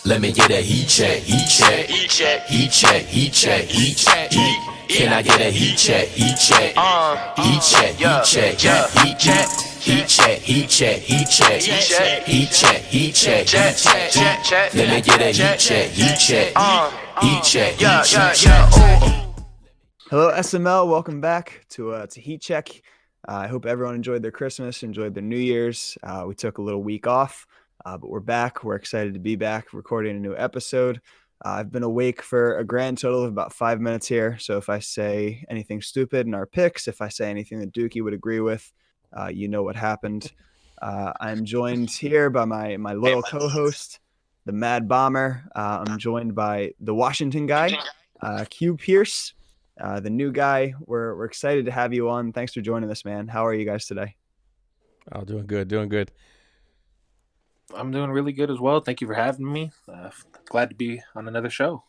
Let me get a heat check, heat check, heat check, heat check, heat check, heat check, heat. Can I get a heat check, heat check, heat check, heat check, yeah, heat check, heat check, heat check, heat check, heat check, heat check, heat check, heat check. Let me get a heat check, heat check, heat check, heat check. Hello, SML. Welcome back to Heat Check. I hope everyone enjoyed their Christmas, enjoyed their New Year's. We took a little week off, but we're back. We're excited to be back recording a new episode. I've been awake for a grand total of about 5 minutes here. So if I say anything stupid in our picks, if I say anything that Dookie would agree with, you know what happened. I'm joined here by my loyal co-host, the Mad Bomber. I'm joined by the Washington guy, Q Pierce. The new guy. We're excited to have you on. Thanks for joining us, man. How are you guys today? Oh, doing good. I'm doing really good as well. Thank you for having me. Glad to be on another show.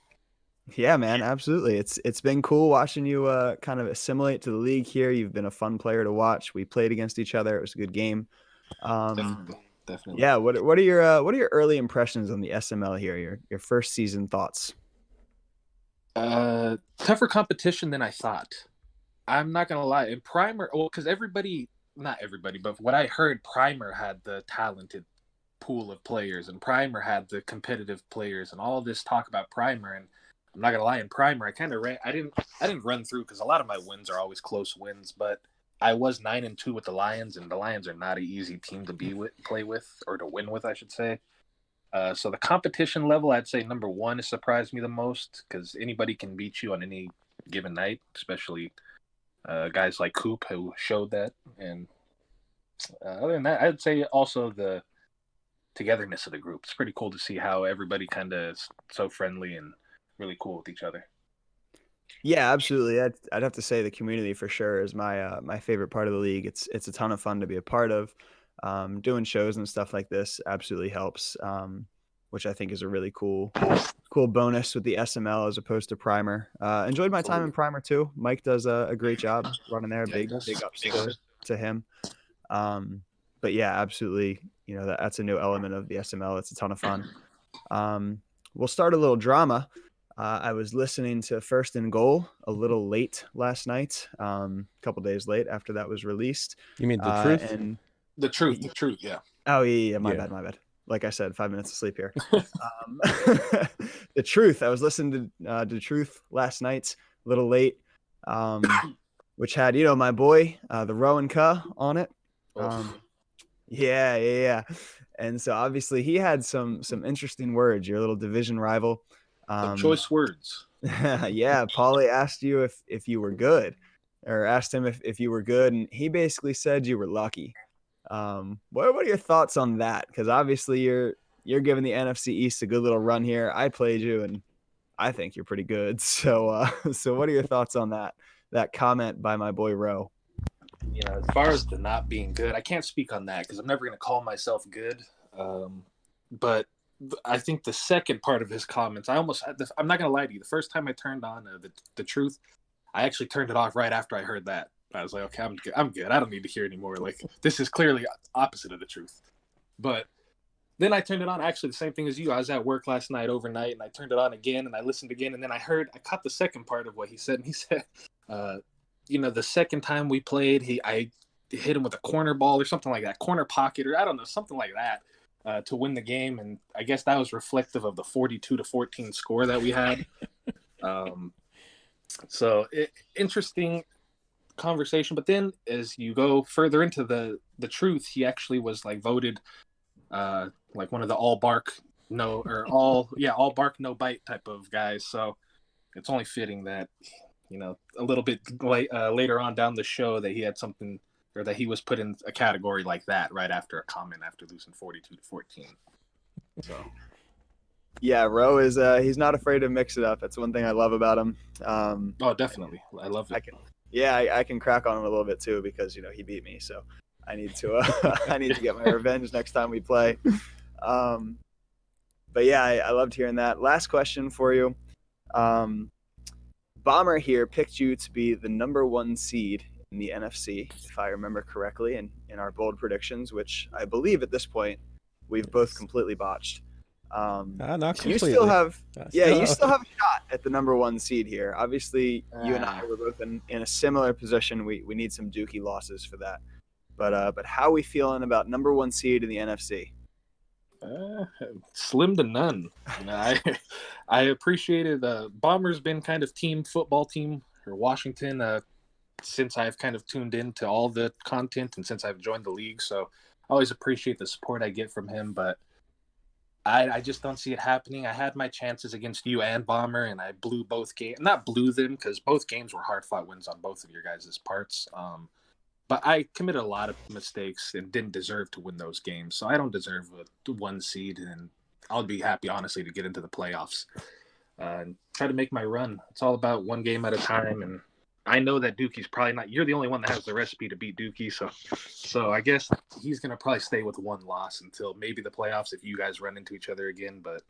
Yeah, man, absolutely. It's been cool watching you kind of assimilate to the league here. You've been a fun player to watch. We played against each other. It was a good game. Definitely. Yeah. What are your early impressions on the SML here? Your first season thoughts? Tougher competition than I thought. I'm not gonna lie. In Primer, because not everybody, but what I heard, Primer had the talented pool of players, and Primer had the competitive players, and all this talk about Primer. And I'm not gonna lie, in Primer, I kind of ran. I didn't run through because a lot of my wins are always close wins, but I was 9-2 with the Lions, and the Lions are not an easy team to play with, or to win with, I should say. So the competition level, I'd say number one has surprised me the most because anybody can beat you on any given night, especially guys like Coop who showed that. And other than that, I'd say also the togetherness of the group. It's pretty cool to see how everybody kind of is so friendly and really cool with each other. Yeah, absolutely. I'd have to say the community for sure is my favorite part of the league. It's a ton of fun to be a part of. Doing shows and stuff like this absolutely helps, which I think is a really cool bonus with the SML as opposed to Primer. Enjoyed my time in Primer too. Mike does a great job running there. Big ups to him. But yeah, absolutely. You know, that's a new element of the SML. It's a ton of fun. We'll start a little drama. I was listening to First and Goal a little late last night, a couple days late after that was released. You mean The Truth? And The truth, yeah. Oh, yeah, my bad. Like I said, 5 minutes of sleep here. The Truth. I was listening to The Truth last night, a little late, which had, my boy, the Rowan Cuh on it. Yeah. And so obviously he had some interesting words, your little division rival. Some choice words. Yeah, Paulie asked you if you were good, or asked him if you were good, and he basically said you were lucky. What are your thoughts on that? Because obviously you're giving the NFC East a good little run here. I played you, and I think you're pretty good. So what are your thoughts on that comment by my boy Rowe? As far as the not being good, I can't speak on that because I'm never going to call myself good. But I think the second part of his comments, I'm not going to lie to you. The first time I turned on the Truth, I actually turned it off right after I heard that. I was like, okay, I'm good. I don't need to hear anymore. Like, this is clearly opposite of the truth. But then I turned it on. Actually, the same thing as you. I was at work last night overnight, and I turned it on again, and I listened again, and then I caught the second part of what he said. And he said, the second time we played, I hit him with a corner ball or something like that, corner pocket, or I don't know, something like that, to win the game. And I guess that was reflective of the 42-14 score that we had. Interesting conversation. But then as you go further into the Truth, he actually was like voted like one of the all bark no bite type of guys. So it's only fitting that a little bit later on down the show that he had something, or that he was put in a category like that right after a comment after losing 42-14. So yeah, Rowe is he's not afraid to mix it up. That's one thing I love about him. Definitely, I love it. I can crack on him a little bit too because he beat me, so I need to get my revenge next time we play. But yeah, I loved hearing that. Last question for you. Bomber here picked you to be the number 1 seed in the NFC, if I remember correctly, in our bold predictions, which I believe at this point we've both completely botched. Not you completely. still have, Still you still have a shot at the number 1 seed here. Obviously, you and I Ah. were both in a similar position. We need some Dookie losses for that. But how are we feeling about number 1 seed in the NFC? Slim to none. You know, I appreciated Bombers been kind of team football team or Washington since I've kind of tuned into all the content and since I've joined the league. So I always appreciate the support I get from him, but I just don't see it happening. I had my chances against you and Bomber, and I blew both games. Not blew them because both games were hard fought wins on both of your guys' parts. But I committed a lot of mistakes and didn't deserve to win those games. So I don't deserve a 1 seed, and I'll be happy, honestly, to get into the playoffs and try to make my run. It's all about 1 game at a time, and I know that Dookie's probably not. You're the only one that has the recipe to beat Dookie, so I guess he's gonna probably stay with 1 loss until maybe the playoffs if you guys run into each other again. But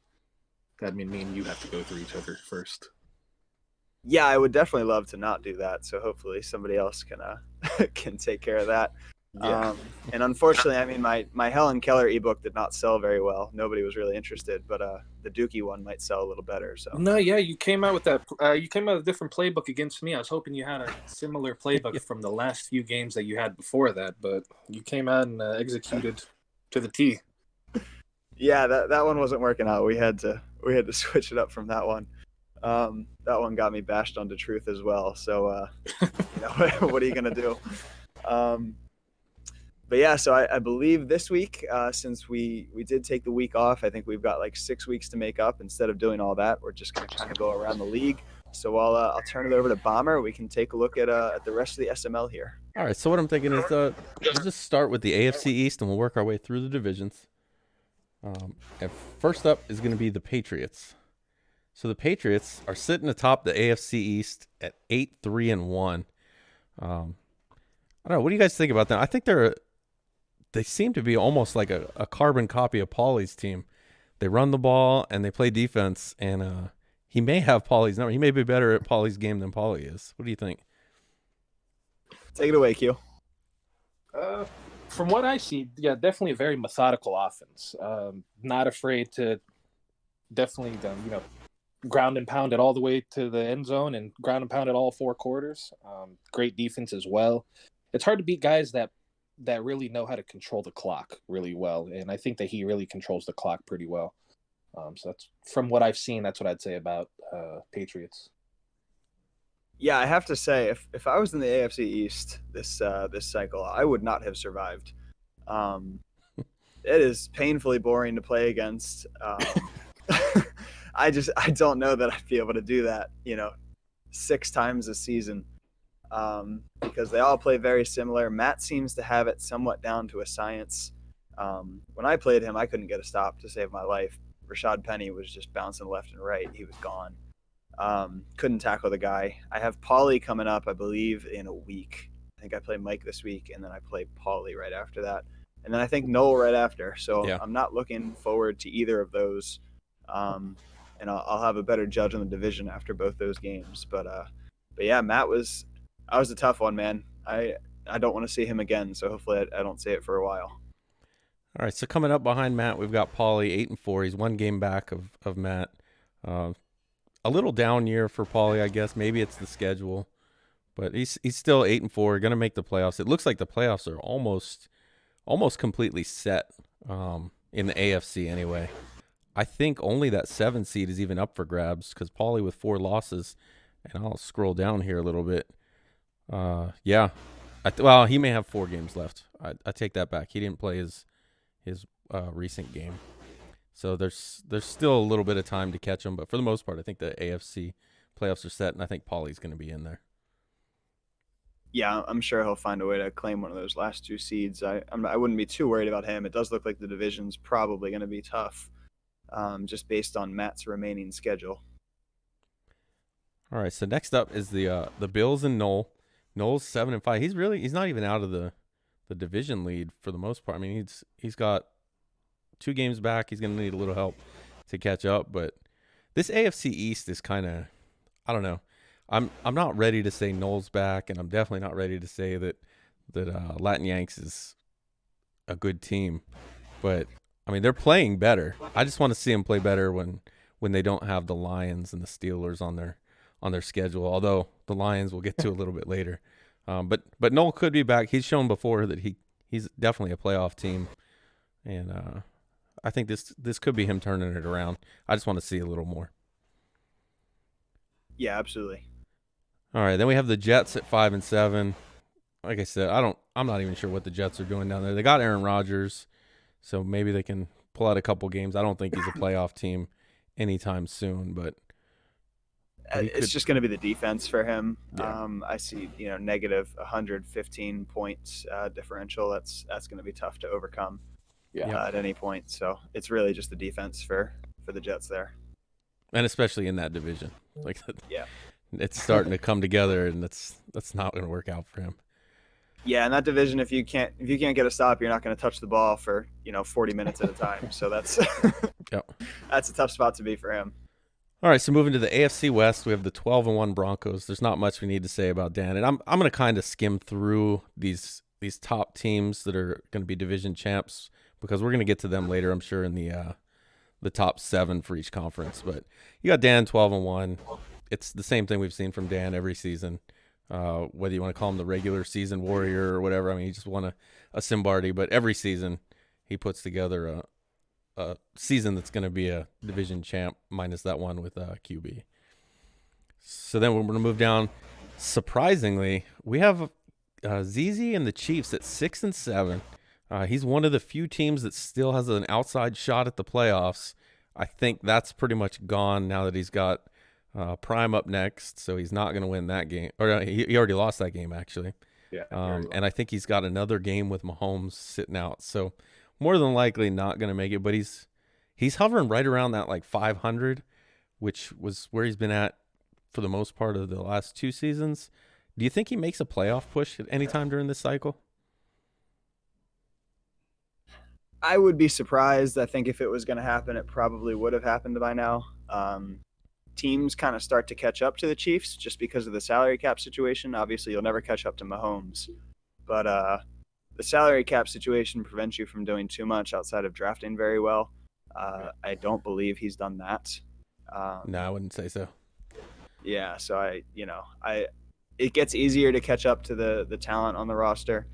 that mean me and you have to go through each other first. Yeah, I would definitely love to not do that. So hopefully somebody else can can take care of that. Yeah. And unfortunately, I mean, my Helen Keller ebook did not sell very well. Nobody was really interested, but the Dookie one might sell a little better. So No, yeah, you came out with that. You came out with a different playbook against me. I was hoping you had a similar playbook from the last few games that you had before that, but you came out and executed to the T. yeah, that one wasn't working out. We had to switch it up from that one. That one got me bashed onto Truth as well. So what are you gonna do? But yeah, so I believe this week, since we did take the week off, I think we've got like 6 weeks to make up. Instead of doing all that, we're just going to kind of go around the league. So I'll turn it over to Bomber. We can take a look at the rest of the SML here. All right, so what I'm thinking is we'll just start with the AFC East and we'll work our way through the divisions. And first up is going to be the Patriots. So the Patriots are sitting atop the AFC East at 8-3-1. I don't know. What do you guys think about that? I think they seem to be almost like a carbon copy of Paulie's team. They run the ball and they play defense, and he may have Paulie's number. He may be better at Paulie's game than Paulie is. What do you think? Take it away, Q. From what I see, yeah, definitely a very methodical offense. Not afraid to definitely, ground and pound it all the way to the end zone and ground and pound it all 4 quarters. Great defense as well. It's hard to beat guys that really know how to control the clock really well, and I think that he really controls the clock pretty well. So that's from what I've seen. That's what I'd say about Patriots. Yeah, I have to say, if I was in the AFC East this cycle, I would not have survived. It is painfully boring to play against. I don't know that I'd be able to do that, 6 times a season, because they all play very similar. Matt seems to have it somewhat down to a science. When I played him, I couldn't get a stop to save my life. Rashad Penny was just bouncing left and right. He was gone. Couldn't tackle the guy. I have Paulie coming up, I believe, in a week. I think I play Mike this week, and then I play Paulie right after that. And then I think Noel right after. So yeah. I'm not looking forward to either of those. And I'll have a better judge on the division after both those games. But yeah, I was a tough one, man. I don't want to see him again. So hopefully I don't say it for a while. All right, so coming up behind Matt, we've got Paulie 8-4. He's 1 game back of Matt. A little down year for Paulie, I guess. Maybe it's the schedule, but he's still 8-4. Going to make the playoffs. It looks like the playoffs are almost completely set in the AFC anyway. I think only that 7 seed is even up for grabs because Paulie with 4 losses, and I'll scroll down here a little bit. Yeah, well, he may have 4 games left. I take that back. He didn't play his recent game. So there's still a little bit of time to catch him, but for the most part, I think the AFC playoffs are set, and I think Paulie's going to be in there. Yeah, I'm sure he'll find a way to claim one of those last 2 seeds. I wouldn't be too worried about him. It does look like the division's probably going to be tough, just based on Matt's remaining schedule. All right, so next up is the Bills and Noel. Noel's 7-5. He's not even out of the division lead for the most part. I mean, he's got 2 games back. He's going to need a little help to catch up, but this AFC East is kind of, I don't know. I'm not ready to say Noel's back, and I'm definitely not ready to say that Latin Yanks is a good team. But I mean, they're playing better. I just want to see them play better when they don't have the Lions and the Steelers on their schedule. Although the Lions we'll get to a little bit later. But Noel could be back. He's shown before that he's definitely a playoff team, and I think this could be him turning it around. I just want to see a little more. Yeah, absolutely. All right, then we have the Jets at 5-7. Like I said, I'm not even sure what the Jets are doing down there. They got Aaron Rodgers, so maybe they can pull out a couple games. I don't think he's a playoff team anytime soon, but It's just going to be the defense for him. Yeah. I see, negative 115 points differential. That's going to be tough to overcome at any point. So it's really just the defense for the Jets there. and especially in that division. Like, Yeah. it's starting to come together, and that's not going to work out for him. Yeah, in that division, if you can't get a stop, you're not going to touch the ball for 40 minutes at a time. So that's that's a tough spot to be for him. All right, so moving to the AFC West, we have the 12-1 Broncos. There's not much we need to say about Dan, and I'm going to kind of skim through these top teams that are going to be division champs because we're going to get to them later, I'm sure, in the top 7 for each conference. But you got Dan 12-1. It's the same thing we've seen from Dan every season. Whether you want to call him the regular season warrior or whatever. I mean, he just won a Simbardi, but every season he puts together a season that's going to be a division champ minus that one with QB. So then we're going to move down. Surprisingly, we have ZZ and the Chiefs at 6-7. He's one of the few teams that still has an outside shot at the playoffs. I think that's pretty much gone now that he's got Prime up next, so he's not going to win that game. Or he already lost that game, actually. Yeah. And I think he's got another game with Mahomes sitting out. So more than likely not going to make it, but he's hovering right around that like 500, which was where he's been at for the most part of the last 2 seasons. Do you think he makes a playoff push at any time during this cycle? I would be surprised. I think if it was going to happen, it probably would have happened by now. Teams kind of start to catch up to the Chiefs just because of the salary cap situation. Obviously, you'll never catch up to Mahomes, but the salary cap situation prevents you from doing too much outside of drafting very well. I don't believe he's done that. No, I wouldn't say so. Yeah, so it gets easier to catch up to the talent on the roster.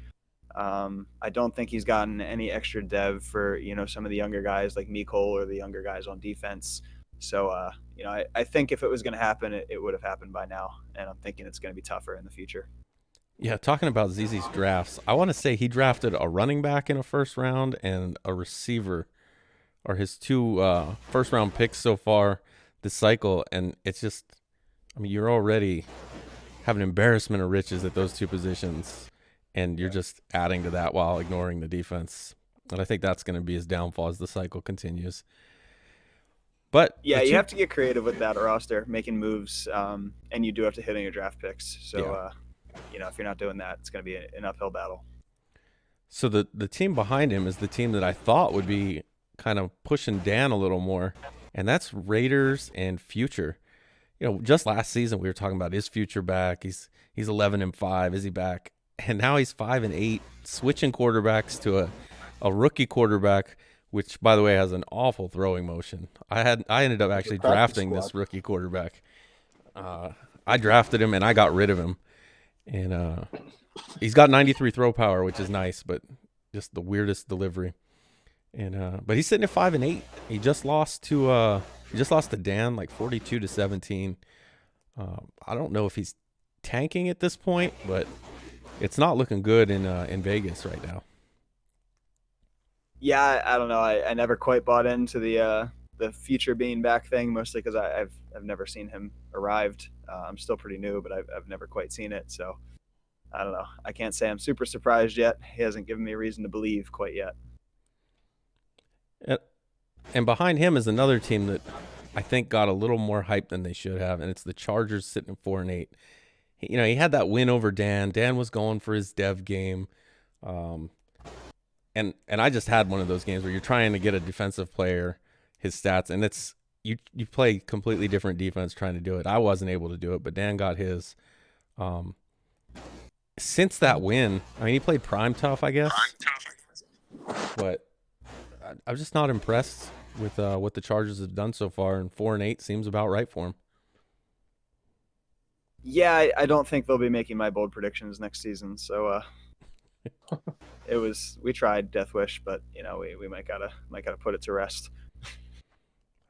I don't think he's gotten any extra dev for some of the younger guys like Mecole or the younger guys on defense. So I think if it was going to happen, it would have happened by now, and I'm thinking it's going to be tougher in the future. Yeah, talking about ZZ's drafts, I want to say he drafted a running back in a first round and a receiver, or his 2 first round picks so far this cycle, and it's just, I mean, you're already have an embarrassment of riches at those 2 positions, and you're just adding to that while ignoring the defense. And I think that's going to be his downfall as the cycle continues. But yeah, you have to get creative with that roster, making moves, and you do have to hit on your draft picks. So, if you're not doing that, it's going to be an uphill battle. So the team behind him is the team that I thought would be kind of pushing Dan a little more, and that's Raiders and Future. Just last season we were talking about is Future back? He's 11-5. Is he back? And now he's 5-8, switching quarterbacks to a rookie quarterback, which, by the way, has an awful throwing motion. I ended up actually drafting this rookie quarterback. I drafted him, and I got rid of him. And he's got 93 throw power, which is nice, but just the weirdest delivery. And but he's sitting at 5-8. He just lost to Dan like 42-17. I don't know if he's tanking at this point, but it's not looking good in Vegas right now. Yeah, I don't know. I never quite bought into the Future being back thing, mostly because I've never seen him arrived. I'm still pretty new, but I've never quite seen it. So I don't know. I can't say I'm super surprised yet. He hasn't given me a reason to believe quite yet. And behind him is another team that I think got a little more hype than they should have, and it's the Chargers sitting at 4-8. He had that win over Dan. Dan was going for his dev game. And I just had one of those games where you're trying to get a defensive player, his stats, and it's you play completely different defense trying to do it. I wasn't able to do it, but Dan got his. Since that win, I mean, he played prime tough, I guess. But I'm just not impressed with what the Chargers have done so far, and 4-8 seems about right for them. Yeah, I don't think they'll be making my bold predictions next season. So we tried Death Wish, but we might gotta put it to rest.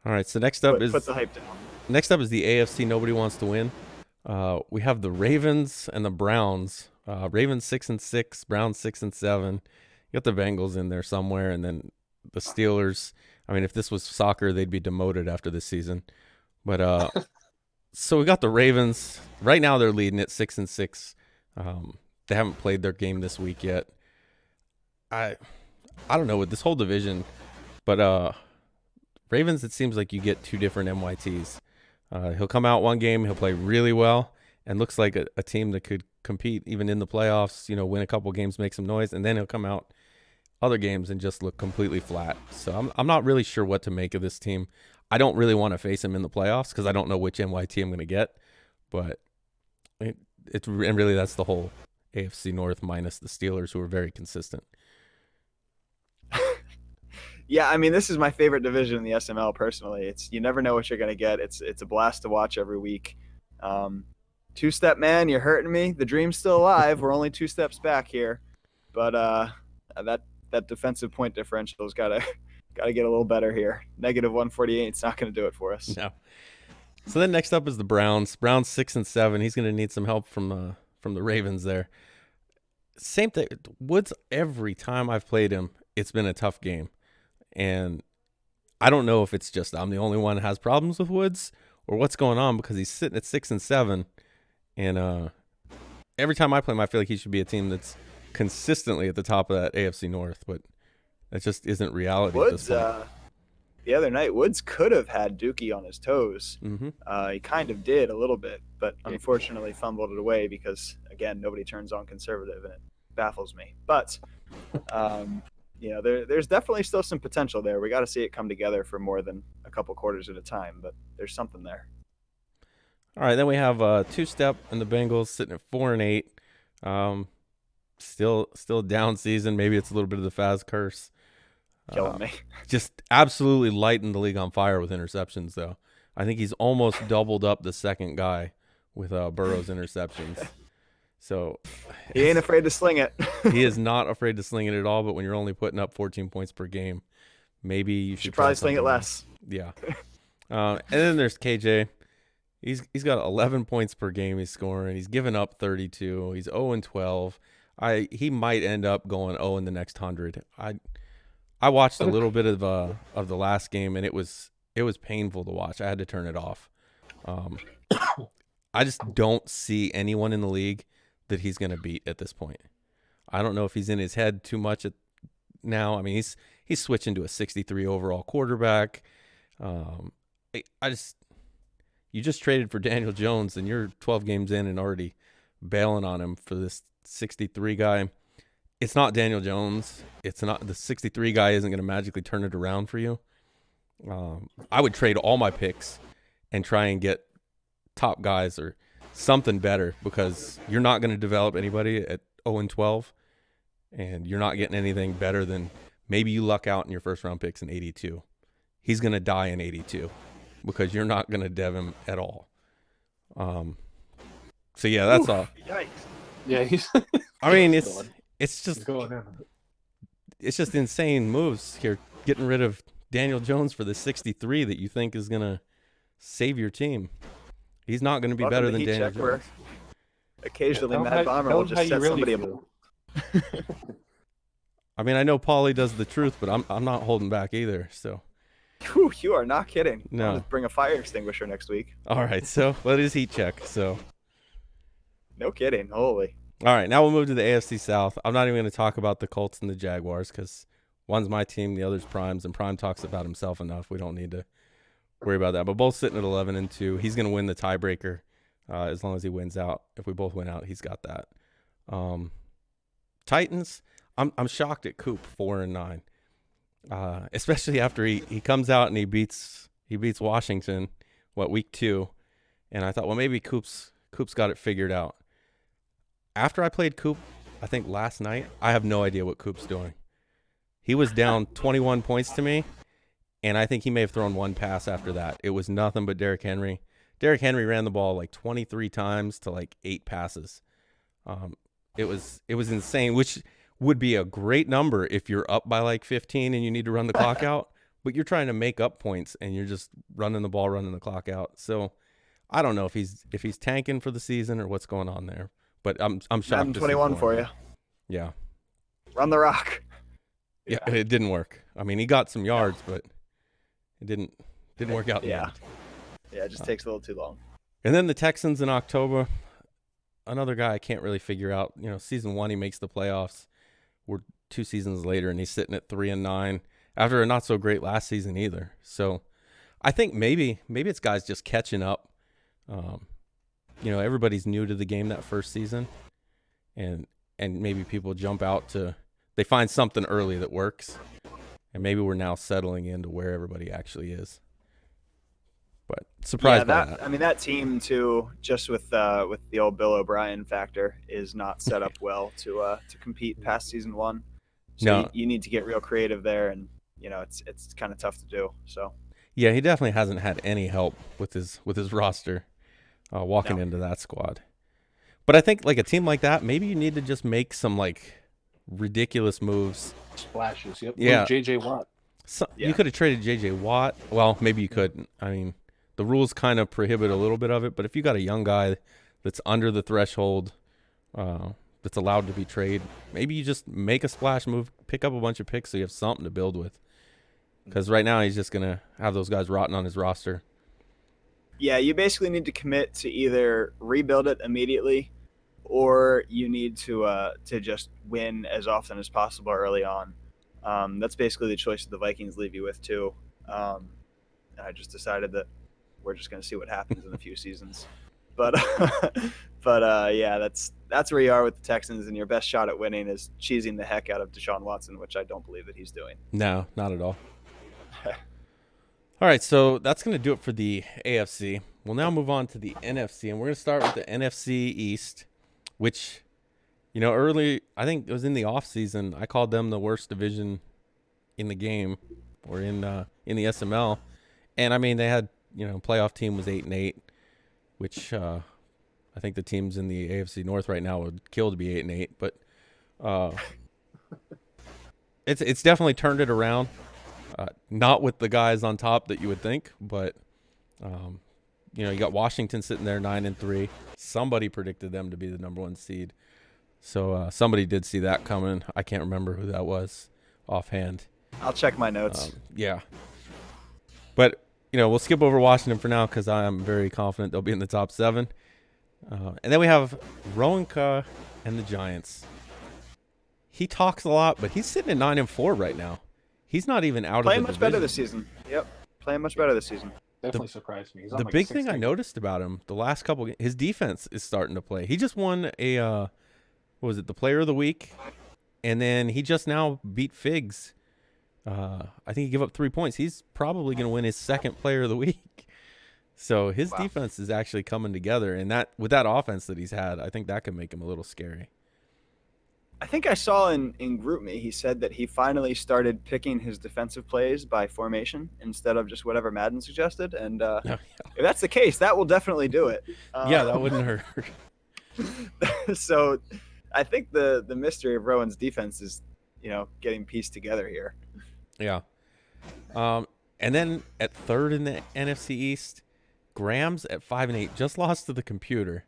All right, so next up Put the hype down. Next up is the AFC nobody wants to win. We have the Ravens and the Browns. Ravens 6-6, Browns 6-7. You got the Bengals in there somewhere, and then the Steelers. I mean, if this was soccer, they'd be demoted after this season. But so we got the Ravens. Right now, they're leading at 6-6. They haven't played their game this week yet. I don't know with this whole division, but Ravens, it seems like you get two different MYTs. He'll come out one game, he'll play really well, and looks like a team that could compete even in the playoffs, win a couple games, make some noise, and then he'll come out other games and just look completely flat. So I'm not really sure what to make of this team. I don't really want to face him in the playoffs because I don't know which MYT I'm going to get, but and really that's the whole AFC North minus the Steelers, who are very consistent. Yeah, I mean, this is my favorite division in the SML personally. You never know what you're going to get. It's a blast to watch every week. Two-step man, you're hurting me. The dream's still alive. We're only 2 steps back here. But that defensive point differential's got to get a little better here. Negative 148, it's not going to do it for us. No. So then next up is the Browns. Browns 6-7. He's going to need some help from the Ravens there. Same thing. Woods, every time I've played him, it's been a tough game. And I don't know if it's just I'm the only one that has problems with Woods or what's going on, because he's sitting at 6-7. And every time I play him, I feel like he should be a team that's consistently at the top of that AFC North, but that just isn't reality. Woods, at this point. The other night, Woods could have had Dookie on his toes. Mm-hmm. He kind of did a little bit, but unfortunately fumbled it away because, again, nobody turns on conservative, and it baffles me. But, there's definitely still some potential there. We got to see it come together for more than a couple quarters at a time, but there's something there. All right, then we have two-step and the Bengals sitting at 4-8. Still down season. Maybe it's a little bit of the Faz curse. Killing me. Just absolutely lighting the league on fire with interceptions, though. I think he's almost doubled up the second guy with Burrow's interceptions. So he ain't afraid to sling it. He is not afraid to sling it at all. But when you're only putting up 14 points per game, maybe you should probably sling it less. Yeah. And then there's KJ. He's got 11 points per game he's scoring. He's given up 32. He's 0-12. He might end up going 0 in the next 100. I watched a little bit of the last game, and it was painful to watch. I had to turn it off. I just don't see anyone in the league that he's going to beat at this point. I don't know if he's in his head too much now. I mean, he's switching to a 63 overall quarterback. You just traded for Daniel Jones, and you're 12 games in and already bailing on him for this 63 guy. It's not Daniel Jones. It's not the 63 guy isn't going to magically turn it around for you. I would trade all my picks and try and get top guys or something better, because you're not going to develop anybody at 0-12, and you're not getting anything better than maybe you luck out in your first round picks in 82. He's going to die in 82 because you're not going to dev him at all. So yeah, that's all. Yikes. Yeah, he's. I mean, it's just insane moves here. Getting rid of Daniel Jones for the 63 that you think is going to save your team. He's not going to be better than Daniel Jones. Occasionally, Mad Bomber will just set somebody up. I mean, I know Paulie does the truth, but I'm not holding back either. So. Whew, you are not kidding. No. I'll just bring a fire extinguisher next week. All right, so what is heat check? So. No kidding. Holy. All right, now we'll move to the AFC South. I'm not even going to talk about the Colts and the Jaguars because one's my team, the other's Prime's, and Prime talks about himself enough. We don't need to worry about that. But both sitting at 11-2. He's going to win the tiebreaker as long as he wins out. If we both win out, he's got that. Titans, I'm shocked at Coop 4-9, especially after he comes out and he beats Washington, week 2, and I thought, well, maybe Coop's got it figured out. After I played Coop, I think last night, I have no idea what Coop's doing. He was down 21 points to me, and I think he may have thrown one pass after that. It was nothing but Derrick Henry. Derrick Henry ran the ball like 23 times to like 8 passes. It was insane, which would be a great number if you're up by like 15 and you need to run the clock out, but you're trying to make up points and you're just running the ball, running the clock out. So I don't know if he's tanking for the season or what's going on there, but I'm shocked. Madden 21 for you. Yeah. Run the rock. Yeah, it didn't work. I mean, he got some yards, but it didn't work out in the end. Yeah, it just takes a little too long. And then the Texans in October, another guy I can't really figure out. You know, season 1 he makes the playoffs. We're 2 seasons later, and he's sitting at 3-9 after a not so great last season either. So I think maybe it's guys just catching up. You know, everybody's new to the game that first season, and maybe people jump out to they find something early that works, and maybe we're now settling into where everybody actually is. But surprised by that. I mean, that team too, just with the old Bill O'Brien factor, is not set up well to compete past season 1. So No. you need to get real creative there, and you know it's kind of tough to do. So Yeah, he definitely hasn't had any help with his roster walking into that squad. But I think like a team like that, maybe you need to just make some like ridiculous moves. Splashes. Yep. Yeah. J.J. Watt. So, Yeah. You could have traded J.J. Watt. Well, maybe you couldn't. I mean, the rules kind of prohibit a little bit of it. But if you got a young guy that's under the threshold, that's allowed to be traded, maybe you just make a splash move, pick up a bunch of picks so you have something to build with. Because right now he's just going to have those guys rotting on his roster. yeah, you basically need to commit to either rebuild it immediately, or you need to just win as often as possible early on. That's basically the choice that the Vikings leave you with too. And I just decided that we're just going to see what happens in a few seasons. But yeah, that's where you are with the Texans, and your best shot at winning is cheesing the heck out of Deshaun Watson, which I don't believe that he's doing. No, not at all. All right, so that's going to do it for the AFC. We'll now move on to the NFC, and we're going to start with the NFC East, which, you know, early, I think it was in the offseason, I called them the worst division in the game or in the SML. And, I mean, they had, you know, playoff team was 8-8, which I think the teams in the AFC North right now would kill to be 8-8. But it's definitely turned it around. Not with the guys on top that you would think, but you know, you got Washington sitting there 9-3. Somebody predicted them to be the number 1 seed, so somebody did see that coming. I can't remember who that was offhand. I'll check my notes. Yeah, but you know, we'll skip over Washington for now because I am very confident they'll be in the top 7. And then we have Rowanka and the Giants. He talks a lot, but he's sitting at 9-4 right now. He's not even out Playing of the much better division. this season. Yep, playing much better this season. Definitely surprised me. He's on The like big thing I 16. noticed about him the last couple, his defense is starting to play. He just won a, what was it, the Player of the Week, and then he just now beat Figs. I think he gave up 3 points. He's probably going to win his 2nd Player of the Week. So his defense is actually coming together, and that with that offense that he's had, I think that could make him a little scary. I think I saw in GroupMe, he said that he finally started picking his defensive plays by formation instead of just whatever Madden suggested. And if that's the case, that will definitely do it. Yeah, that wouldn't hurt. So I think the mystery of Rowan's defense is, you know, getting pieced together here. Yeah. And then at 3rd in the NFC East, Graham's at 5-8, just lost to the computer.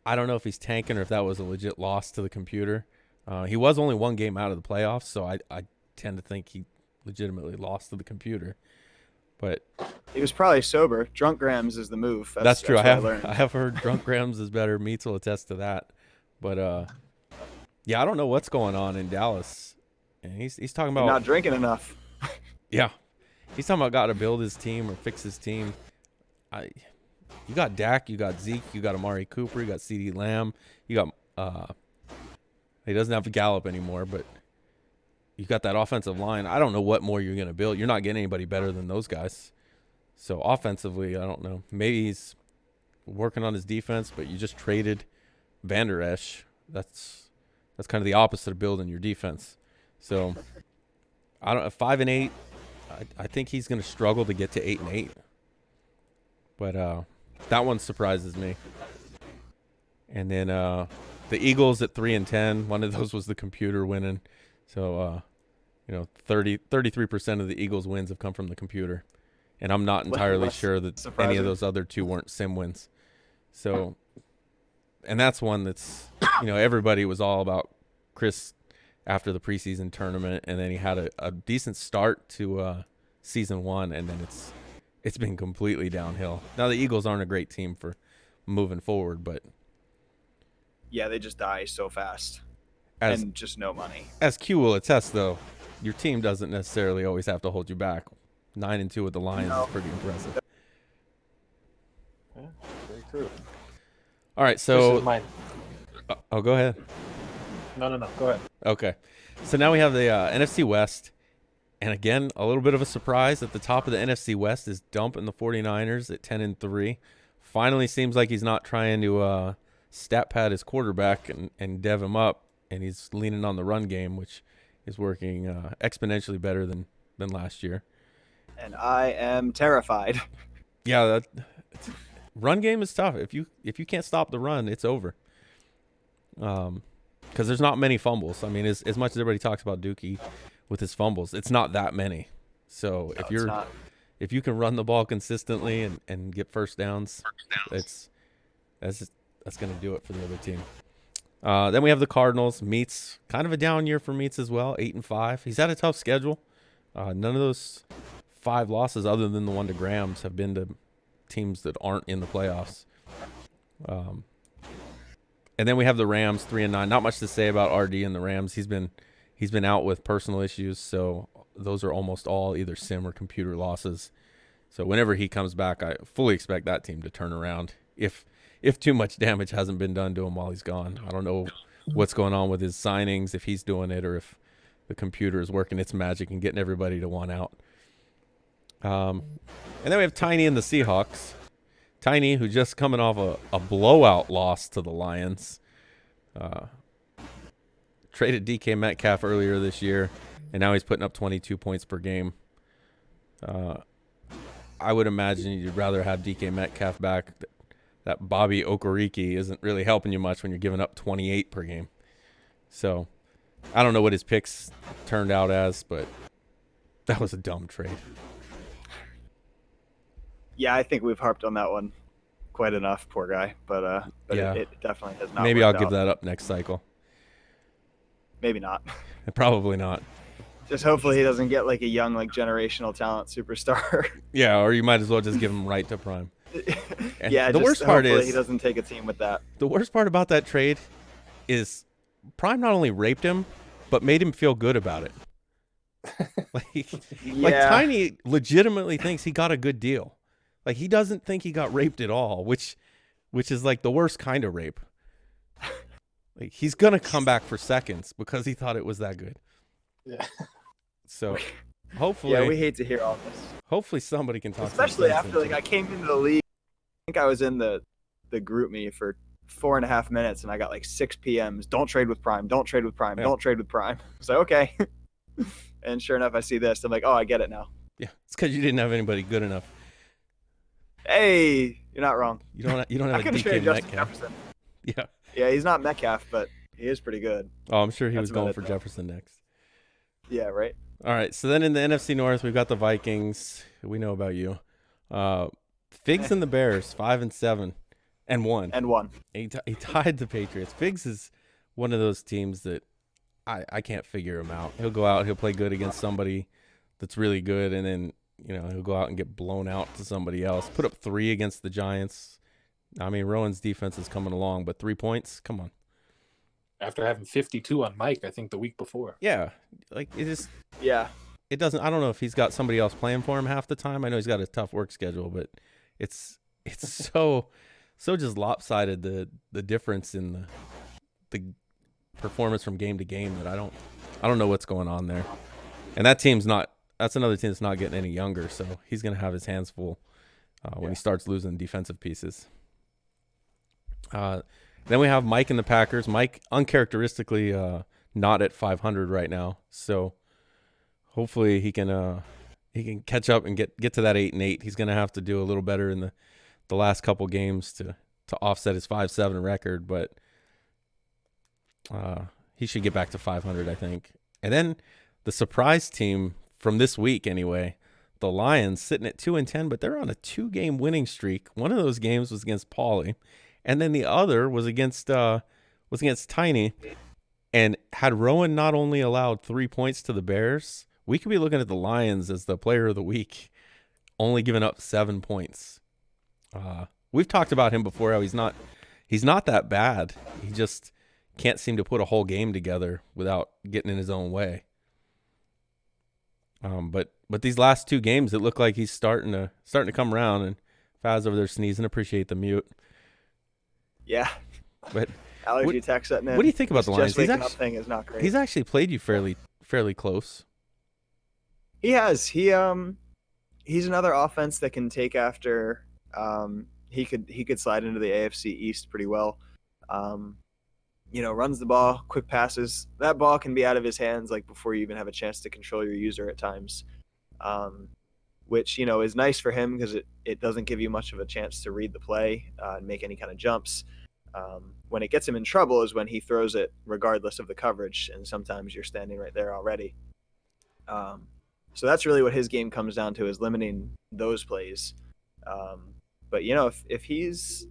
I don't know if he's tanking or if that was a legit loss to the computer. He was only 1 game out of the playoffs, so I tend to think he legitimately lost to the computer. But He was probably sober. Drunk Grams is the move. that's true. what learned. I have heard drunk Grams is better. Meats will attest to that. But yeah, I don't know what's going on in Dallas. And he's talking about Not drinking enough. Yeah. He's talking about got to build his team or fix his team. You got Dak, you got Zeke, you got Amari Cooper, you got CeeDee Lamb, you got he doesn't have Gallup anymore, but you got that offensive line. I don't know what more you're going to build. You're not getting anybody better than those guys. So offensively, I don't know. Maybe he's working on his defense, but you just traded Van Der Esch. That's kind of the opposite of building your defense. So I don't 5-8. I think he's going to struggle to get to 8-8. But that one surprises me. And then the Eagles at 3-10. One of those was the computer winning. So 33% of the Eagles' wins have come from the computer. And I'm not entirely sure that any of those other two weren't sim wins. So, and that's one that's, everybody was all about Chris after the preseason tournament, and then he had a decent start to season 1, and then it's been completely downhill. Now the Eagles aren't a great team for moving forward, but yeah, they just die so fast, and just no money. As Q will attest, though, your team doesn't necessarily always have to hold you back. 9-2 with the Lions is pretty impressive. Yeah, very true. All right, so This is mine. Go ahead. No. Go ahead. Okay, so now we have the NFC West, and again, a little bit of a surprise at the top of the NFC West is dumping the 49ers at 10-3. Finally, seems like he's not trying to stat pad his quarterback and dev him up, and he's leaning on the run game, which is working exponentially better than last year. And I am terrified. Yeah, run game is tough. If you can't stop the run, it's over. Because there's not many fumbles. I mean, as much as everybody talks about Dookie with his fumbles, it's not that many. So if you can run the ball consistently and get first downs, that's going to do it for the other team. Then we have the Cardinals. Meats, kind of a down year for Meats as well, 8-5. He's had a tough schedule. None of those 5 losses, other than the one to Grams, have been to teams that aren't in the playoffs. And then we have the Rams, 3-9. Not much to say about RD and the Rams. He's been out with personal issues, so those are almost all either sim or computer losses. So whenever he comes back, I fully expect that team to turn around. If too much damage hasn't been done to him while he's gone. I don't know what's going on with his signings, if he's doing it or if the computer is working its magic and getting everybody to 1 out. And then we have Tiny and the Seahawks. Tiny, who just coming off a blowout loss to the Lions. Traded DK Metcalf earlier this year, and now he's putting up 22 points per game. I would imagine you'd rather have DK Metcalf back. That Bobby Okereke isn't really helping you much when you're giving up 28 per game. So I don't know what his picks turned out as, but that was a dumb trade. Yeah, I think we've harped on that one quite enough, poor guy. But yeah. it definitely has not. Maybe I'll worked give out. that up next cycle. Maybe not. Probably not. Just hopefully he doesn't get like a young, like generational talent superstar. Yeah, or you might as well just give him right to prime. And yeah, the just worst part hopefully is he doesn't take a team with that. The worst part about that trade is Prime not only raped him, but made him feel good about it. Like Tiny legitimately thinks he got a good deal. Like he doesn't think he got raped at all, which is like the worst kind of rape. Like he's gonna come back for seconds because he thought it was that good. Yeah. So hopefully, yeah, we hate to hear all this. Hopefully somebody can talk. Especially after like I came into the league. I think I was in the group me for 4.5 minutes, and I got like 6 PMs. Don't trade with Prime. Don't trade with Prime. Yeah. Don't trade with Prime. I was like, okay. And sure enough, I see this. I'm like, oh, I get it now. Yeah, it's because you didn't have anybody good enough. Hey, you're not wrong. You don't have I a could have DK traded Justin Metcalf. Jefferson. Yeah. Yeah, he's not Metcalf, but he is pretty good. Oh, I'm sure he That's was going about for it, though. Jefferson next. Yeah, right. All right, so then in the NFC North, we've got the Vikings. We know about you. Figs and the Bears, 5-7, and 1. And 1. He tied the Patriots. Figs is one of those teams that I can't figure him out. He'll go out, he'll play good against somebody that's really good, and then he'll go out and get blown out to somebody else. Put up 3 against the Giants. I mean, Rowan's defense is coming along, but 3 points, come on. After having 52 on Mike, I think the week before. Yeah, like it just. Yeah. It doesn't. I don't know if he's got somebody else playing for him half the time. I know he's got a tough work schedule, but it's so just lopsided the difference in the performance from game to game that I don't know what's going on there. And that's another team that's not getting any younger, so he's gonna have his hands full when he starts losing defensive pieces. Then we have Mike and the Packers. Mike uncharacteristically not at 500 right now, so hopefully he can catch up and get to that 8-8. He's gonna have to do a little better in the last couple games to offset his 5-7 record, but he should get back to 500, I think. And then the surprise team from this week, anyway, the Lions, sitting at 2-10, but they're on a 2-game winning streak. One of those games was against Pauly, and then the other was against Tiny. And had Rowan not only allowed 3 points to the Bears, we could be looking at the Lions as the player of the week, only giving up 7 points. We've talked about him before, how he's not that bad. He just can't seem to put a whole game together without getting in his own way. But these last 2 games, it looked like he's starting to come around. And Faz over there sneezing. Appreciate the mute. Yeah. But Allergy attack setting in. what do you think about the Lions? Just waking up thing is not great. He's actually played you fairly close. He has. He's another offense that can take after. He could slide into the AFC East pretty well. Runs the ball, quick passes. That ball can be out of his hands like before you even have a chance to control your user at times, which is nice for him because it doesn't give you much of a chance to read the play and make any kind of jumps. When it gets him in trouble is when he throws it regardless of the coverage, and sometimes you're standing right there already. So that's really what his game comes down to, is limiting those plays. But if he's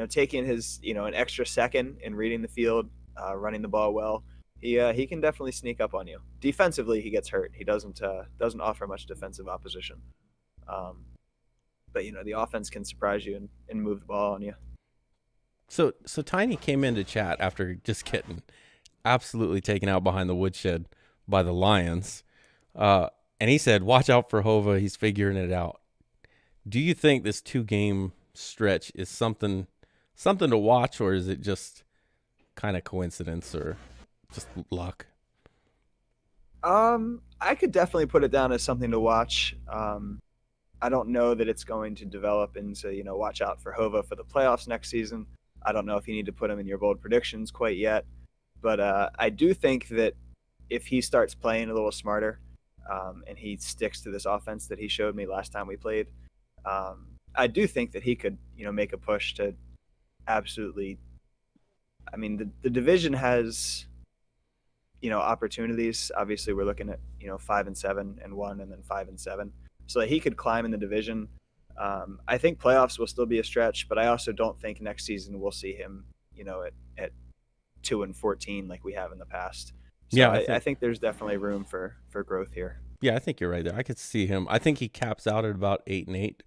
taking his an extra second in reading the field, running the ball well, he can definitely sneak up on you. Defensively, he gets hurt. He doesn't offer much defensive opposition. But the offense can surprise you and move the ball on you. So Tiny came into chat after just getting absolutely taken out behind the woodshed by the Lions. And he said, watch out for Hova. He's figuring it out. Do you think this 2-game stretch is something to watch, or is it just kind of coincidence or just luck? I could definitely put it down as something to watch. I don't know that it's going to develop into, watch out for Hova for the playoffs next season. I don't know if you need to put him in your bold predictions quite yet. But I do think that if he starts playing a little smarter and he sticks to this offense that he showed me last time we played, I do think that he could, make a push to absolutely. I mean, the division has, opportunities. Obviously, we're looking at 5-7 and 1, and then 5-7, so that he could climb in the division. I think playoffs will still be a stretch, but I also don't think next season we'll see him, at 2-14 like we have in the past. So Yeah, I think there's definitely room for growth here. Yeah, I think you're right there. I could see him. I think he caps out at about 8-8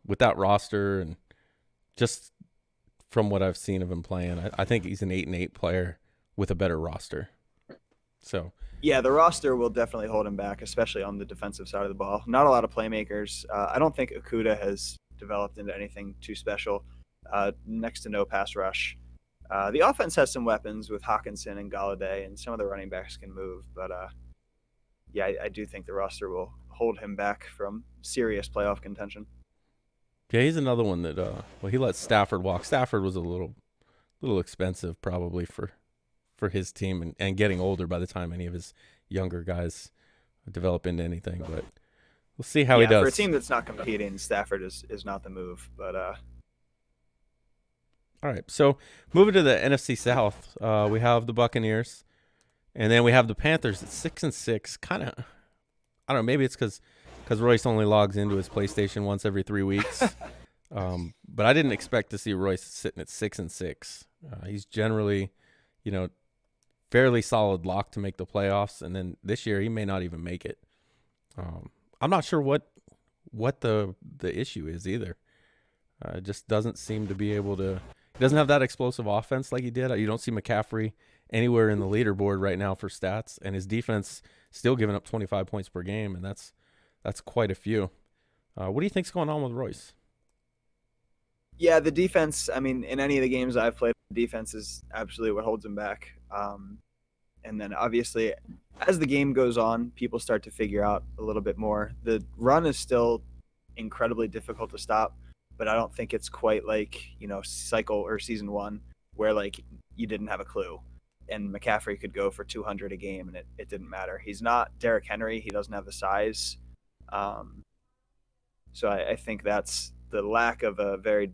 with that roster, and just from what I've seen of him playing, I think he's an 8-8 player with a better roster. So yeah, the roster will definitely hold him back, especially on the defensive side of the ball. Not a lot of playmakers. I don't think Okudah has developed into anything too special. Next to no pass rush. The offense has some weapons with Hawkinson and Galladay, and some of the running backs can move. But yeah, I do think the roster will hold him back from serious playoff contention. yeah, he's another one that he let Stafford walk. Stafford was a little expensive probably for his team, and getting older by the time any of his younger guys develop into anything. But we'll see how he does. For a team that's not competing, Stafford is not the move. But all right, so moving to the NFC South, we have the Buccaneers, and then we have the Panthers at 6-6. Kind of, I don't know. Maybe it's because Royce only logs into his PlayStation once every 3 weeks. But I didn't expect to see Royce sitting at 6-6. He's generally, fairly solid lock to make the playoffs, and then this year he may not even make it. I'm not sure what the issue is either. Just doesn't seem to be able to. He doesn't have that explosive offense like he did. You don't see McCaffrey anywhere in the leaderboard right now for stats, and his defense still giving up 25 points per game, and that's quite a few. What do you think's going on with Royce? yeah, the defense. I mean, in any of the games I've played, the defense is absolutely what holds him back. And then obviously, as the game goes on, people start to figure out a little bit more. The run is still incredibly difficult to stop, but I don't think it's quite like, cycle or season 1 where like you didn't have a clue. and McCaffrey could go for 200 a game, and it didn't matter. He's not Derrick Henry. He doesn't have the size. So I think that's the lack of a very,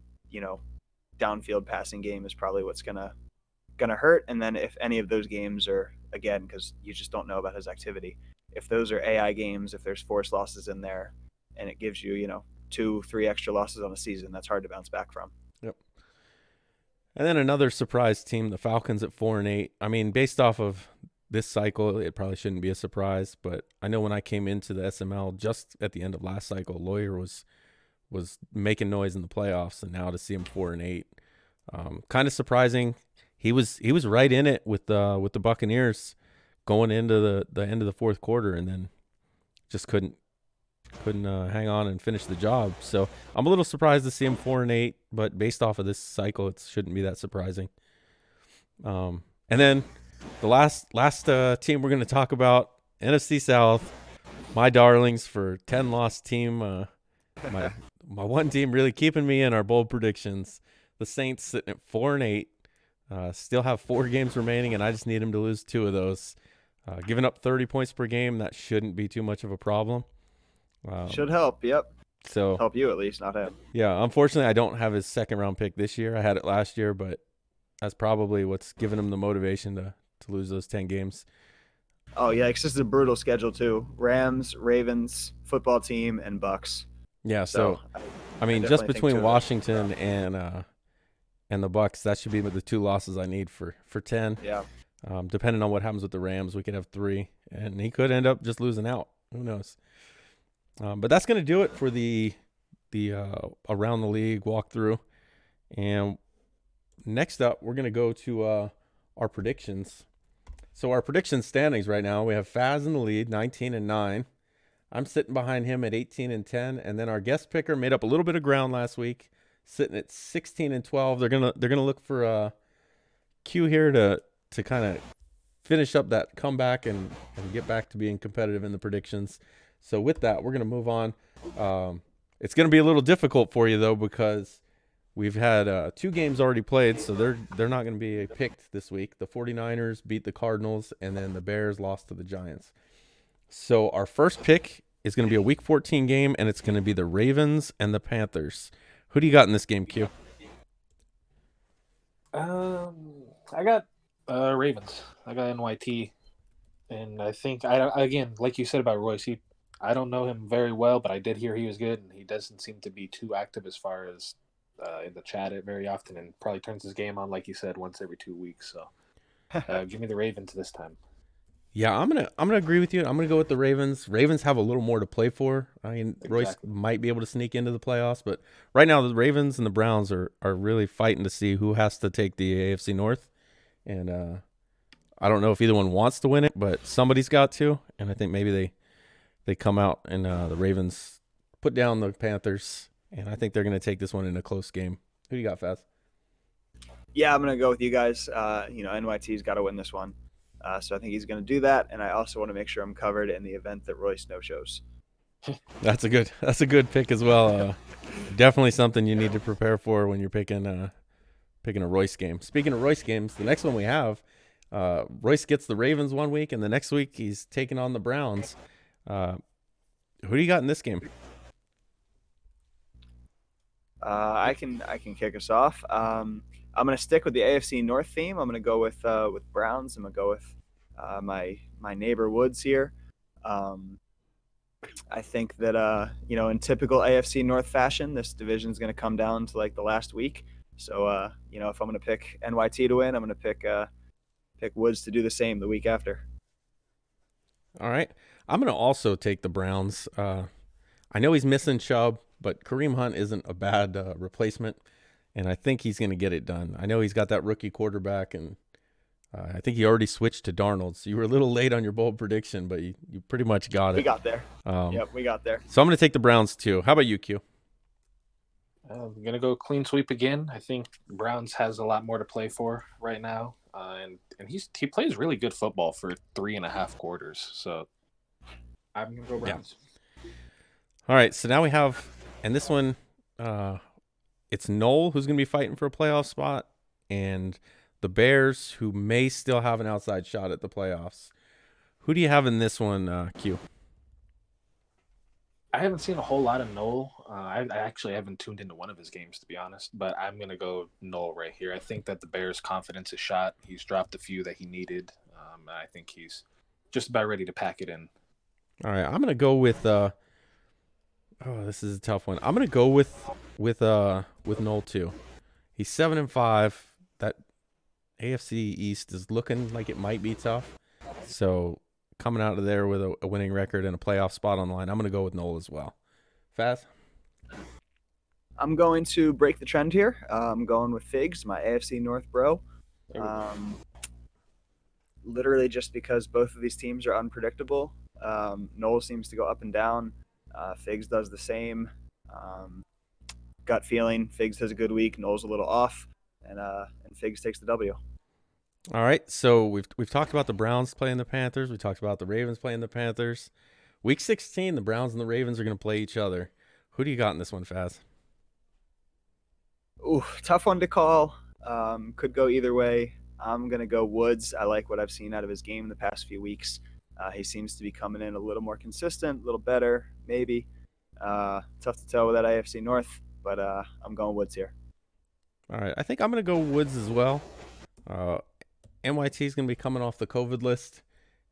downfield passing game is probably what's gonna hurt. And then if any of those games are, again, because you just don't know about his activity, if those are AI games, if there's forced losses in there, and it gives you 2-3 extra losses on a season, that's hard to bounce back from. Yep. And then another surprise team, the Falcons at 4-8. I mean, based off of this cycle, it probably shouldn't be a surprise, but I know when I came into the SML just at the end of last cycle, Lawyer was making noise in the playoffs, and now to see him 4-8, kind of surprising. He was right in it with the Buccaneers going into the end of the fourth quarter, and then just couldn't hang on and finish the job. So I'm a little surprised to see him 4-8, but based off of this cycle, it shouldn't be that surprising. And then the last team we're going to talk about, NFC South, my darlings for 10-loss team. My one team really keeping me in our bold predictions. The Saints sitting at 4-8, still have 4 games remaining, and I just need them to lose 2 of those. Giving up 30 points per game, that shouldn't be too much of a problem. Should help. Yep. So help you at least, not him. Yeah, unfortunately, I don't have his second-round pick this year. I had it last year, but that's probably what's given him the motivation to lose those 10 games. Oh yeah, it's just a brutal schedule too. Rams, Ravens, football team, and Bucks. Yeah, so I mean, just between Washington and the Bucks, that should be the 2 losses I need for 10. Yeah. Depending on what happens with the Rams, we could have 3, and he could end up just losing out. Who knows? But that's going to do it for the Around the League walkthrough. And next up, we're going to go to our predictions. So our prediction standings right now, we have Faz in the lead, 19-9. I'm sitting behind him at 18-10, and then our guest picker made up a little bit of ground last week, sitting at 16-12. They're gonna look for Q here to kind of finish up that comeback and get back to being competitive in the predictions. So with that, we're gonna move on. It's gonna be a little difficult for you though, because we've had 2 games already played, so they're not gonna be picked this week. The 49ers beat the Cardinals, and then the Bears lost to the Giants. So our first pick is going to be a Week 14 game, and it's going to be the Ravens and the Panthers. Who do you got in this game, Q? I got Ravens. I got NYT, and I think again, like you said about Royce, I don't know him very well, but I did hear he was good, and he doesn't seem to be too active as far as in the chat very often, and probably turns his game on, like you said, once every 2 weeks. So give me the Ravens this time. Yeah, I'm gonna agree with you. I'm gonna go with the Ravens. Ravens have a little more to play for. I mean, exactly. Royce might be able to sneak into the playoffs, but right now the Ravens and the Browns are really fighting to see who has to take the AFC North. And I don't know if either one wants to win it, but somebody's got to. And I think maybe they come out and the Ravens put down the Panthers, and I think they're gonna take this one in a close game. Who do you got, Faz? Yeah, I'm gonna go with you guys. NYT's got to win this one. So I think he's going to do that, and I also want to make sure I'm covered in the event that Royce no-shows. That's a good pick as well. Definitely something you need to prepare for when you're picking a Royce game. Speaking of Royce games, the next one we have, Royce gets the Ravens one week, and the next week he's taking on the Browns. Who do you got in this game? I can kick us off. I'm going to stick with the AFC North theme. I'm going to go with Browns. I'm going to go with my neighbor Woods here. I think that in typical AFC North fashion, this division is going to come down to like the last week. So if I'm going to pick NYT to win, I'm going to pick Woods to do the same the week after. All right, I'm going to also take the Browns. I know he's missing Chubb, but Kareem Hunt isn't a bad replacement. And I think he's going to get it done. I know he's got that rookie quarterback, and I think he already switched to Darnold. So you were a little late on your bold prediction, but you pretty much got it. We got there. Yep, we got there. So I'm going to take the Browns too. How about you, Q? I'm going to go clean sweep again. I think Browns has a lot more to play for right now. And he plays really good football for 3.5 quarters. So I'm going to go Browns. Yeah. All right, so now we have, and this one, it's Noel who's going to be fighting for a playoff spot, and the Bears, who may still have an outside shot at the playoffs. Who do you have in this one, Q? I haven't seen a whole lot of Noel. I actually haven't tuned into one of his games, to be honest, but I'm going to go Noel right here. I think that the Bears' confidence is shot. He's dropped a few that he needed. I think he's just about ready to pack it in. All right, I'm going to go with this is a tough one. I'm going to go with Noel too. He's 7-5. That AFC East is looking like it might be tough. So, coming out of there with a winning record and a playoff spot on the line, I'm going to go with Noel as well. Faz? I'm going to break the trend here. I'm going with Figs, my AFC North bro. Literally just because both of these teams are unpredictable. Noel seems to go up and down. Figs does the same. Gut feeling, Figs has a good week. Noel's a little off, and Figs takes the W. All right, so we've talked about the Browns playing the Panthers. We talked about the Ravens playing the Panthers. Week 16, the Browns and the Ravens are going to play each other. Who do you got in this one, Faz? Ooh, tough one to call. Could go either way. I'm going to go Woods. I like what I've seen out of his game in the past few weeks. He seems to be coming in a little more consistent, a little better, maybe. Tough to tell with that AFC North, but I'm going Woods here. All right, I think I'm going to go Woods as well. NYT is going to be coming off the COVID list,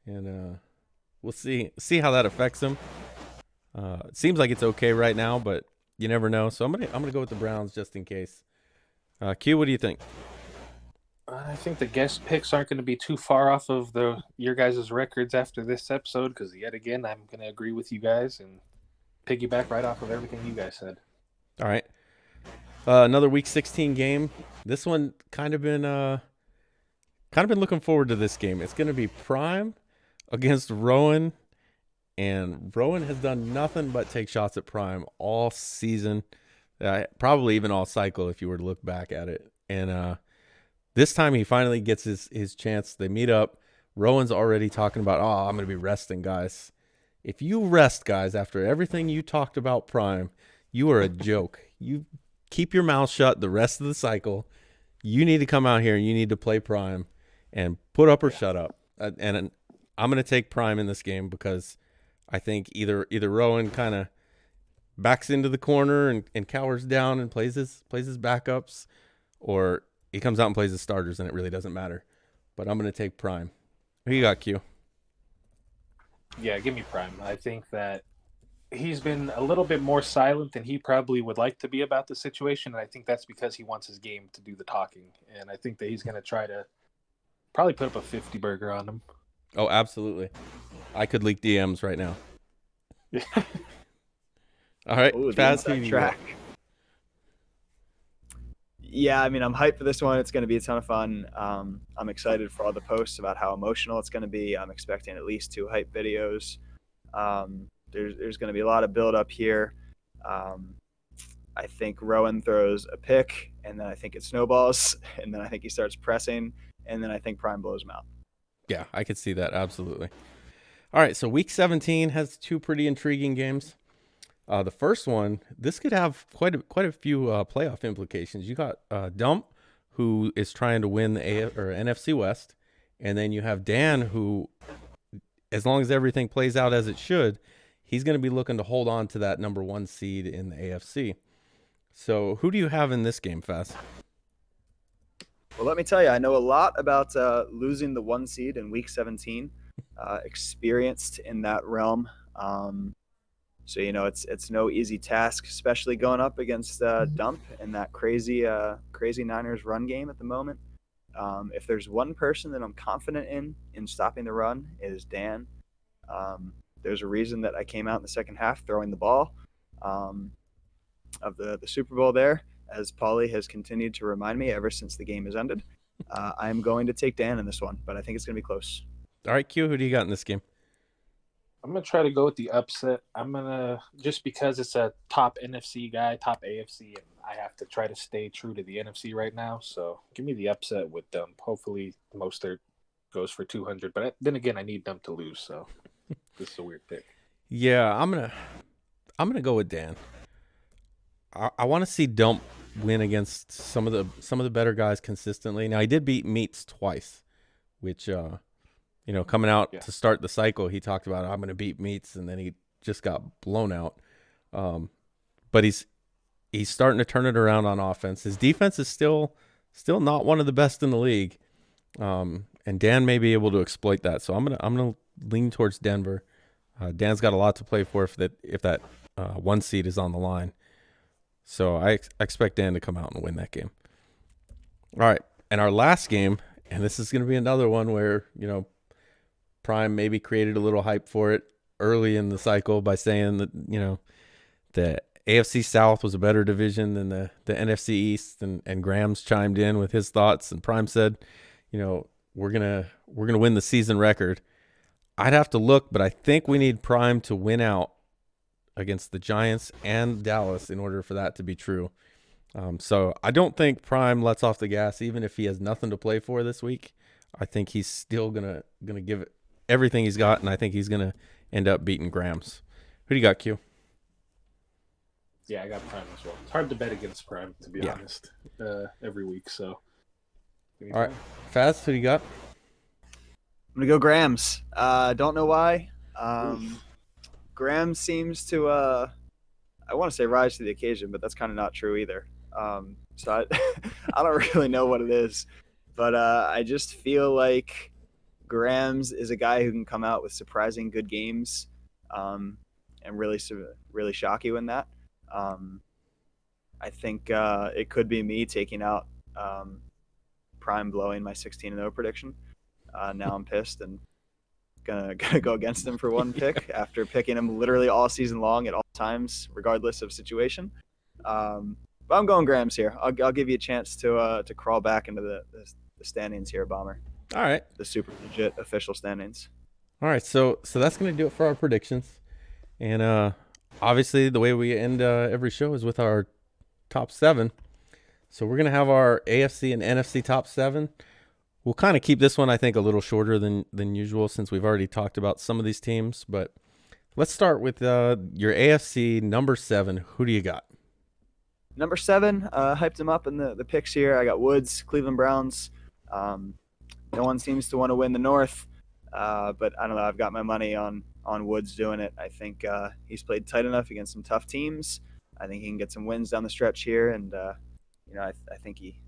and we'll see how that affects him. It seems like it's okay right now, but you never know. So I'm gonna go with the Browns just in case. Q, what do you think? I think the guest picks aren't going to be too far off of your guys' records after this episode, because yet again, I'm going to agree with you guys and piggyback right off of everything you guys said. All right. Another Week 16 game. This one kind of been looking forward to this game. It's going to be Prime against Rowan, and Rowan has done nothing but take shots at Prime all season, probably even all cycle if you were to look back at it. And this time he finally gets his chance. They meet up. Rowan's already talking about, I'm going to be resting, guys. If you rest, guys, after everything you talked about Prime, you are a joke. You keep your mouth shut the rest of the cycle. You need to come out here and you need to play Prime and put up or shut up. And I'm going to take Prime in this game because I think either Rowan kind of backs into the corner and cowers down and plays his backups, or he comes out and plays his starters and it really doesn't matter. But I'm going to take Prime. Who you got, Q? Yeah, give me Prime. I think that he's been a little bit more silent than he probably would like to be about the situation, and I think that's because he wants his game to do the talking. And I think that he's going to try to probably put up a 50 burger on him. Oh, absolutely. I could leak DMs right now. All right, Faz, who you got? Yeah, I mean, I'm hyped for this one. It's going to be a ton of fun. I'm excited for all the posts about how emotional it's going to be. I'm expecting at least 2 hype videos. There's going to be a lot of build up here. I think Rowan throws a pick, and then I think it snowballs, and then I think he starts pressing, and then I think Prime blows him out. Yeah, I could see that, absolutely. All right, so Week 17 has 2 pretty intriguing games. The first one, this could have quite a few playoff implications. You got Dump, who is trying to win the NFC West, and then you have Dan, who, as long as everything plays out as it should, he's going to be looking to hold on to that number 1 seed in the AFC. So who do you have in this game, Faz? Well, let me tell you, I know a lot about losing the 1 seed in Week 17, experienced in that realm. So, it's no easy task, especially going up against Dump and that crazy Niners run game at the moment. If there's one person that I'm confident in stopping the run, it is Dan. There's a reason that I came out in the second half throwing the ball of the Super Bowl there, as Paulie has continued to remind me ever since the game has ended. I'm going to take Dan in this one, but I think it's going to be close. All right, Q, who do you got in this game? I'm going to try to go with the upset. I'm going to, just because it's a top NFC guy, top AFC, and I have to try to stay true to the NFC right now. So give me the upset with Dump. Hopefully Mostert goes for 200. But then again, I need Dump to lose, so this is a weird pick. Yeah, I'm gonna go with Dan. I want to see Dump win against some of the better guys consistently. Now he did beat Meats twice, which coming out to start the cycle, he talked about I'm going to beat Meats, and then he just got blown out. But he's starting to turn it around on offense. His defense is still not one of the best in the league, and Dan may be able to exploit that. So I'm gonna lean towards Denver. Dan's got a lot to play for if that 1 seed is on the line. So I expect Dan to come out and win that game. All right, and our last game, and this is going to be another one where Prime maybe created a little hype for it early in the cycle by saying that the AFC South was a better division than the NFC East, and Graham's chimed in with his thoughts, and Prime said, we're gonna win the season record. I'd have to look, but I think we need Prime to win out against the Giants and Dallas in order for that to be true. So I don't think Prime lets off the gas, even if he has nothing to play for this week. I think he's still gonna give it everything he's got, and I think he's gonna end up beating Graham's. Who do you got, Q? Yeah, I got Prime as well. It's hard to bet against Prime, to be honest, every week. So, all right, Faz, who do you got? I'm gonna go Grams. Don't know why. Graham seems to, I want to say rise to the occasion, but that's kind of not true either. So I don't really know what it is, but I just feel like Grams is a guy who can come out with surprising good games, and really shock you in that. I think it could be me taking out Prime, blowing my 16-0 prediction. Now I'm pissed and gonna go against him for one pick after picking him literally all season long at all times, regardless of situation. But I'm going Grams here. I'll give you a chance to crawl back into the standings here, Bomber. All right, the super legit official standings. All right, so that's gonna do it for our predictions, and obviously the way we end every show is with our top 7. So we're gonna have our AFC and NFC top 7. We'll kind of keep this one, I think, a little shorter than usual since we've already talked about some of these teams. But let's start with your AFC number 7. Who do you got? Number 7, hyped him up in the picks here. I got Woods, Cleveland Browns. No one seems to want to win the North, but I don't know. I've got my money on Woods doing it. I think he's played tight enough against some tough teams. I think he can get some wins down the stretch here, and I think he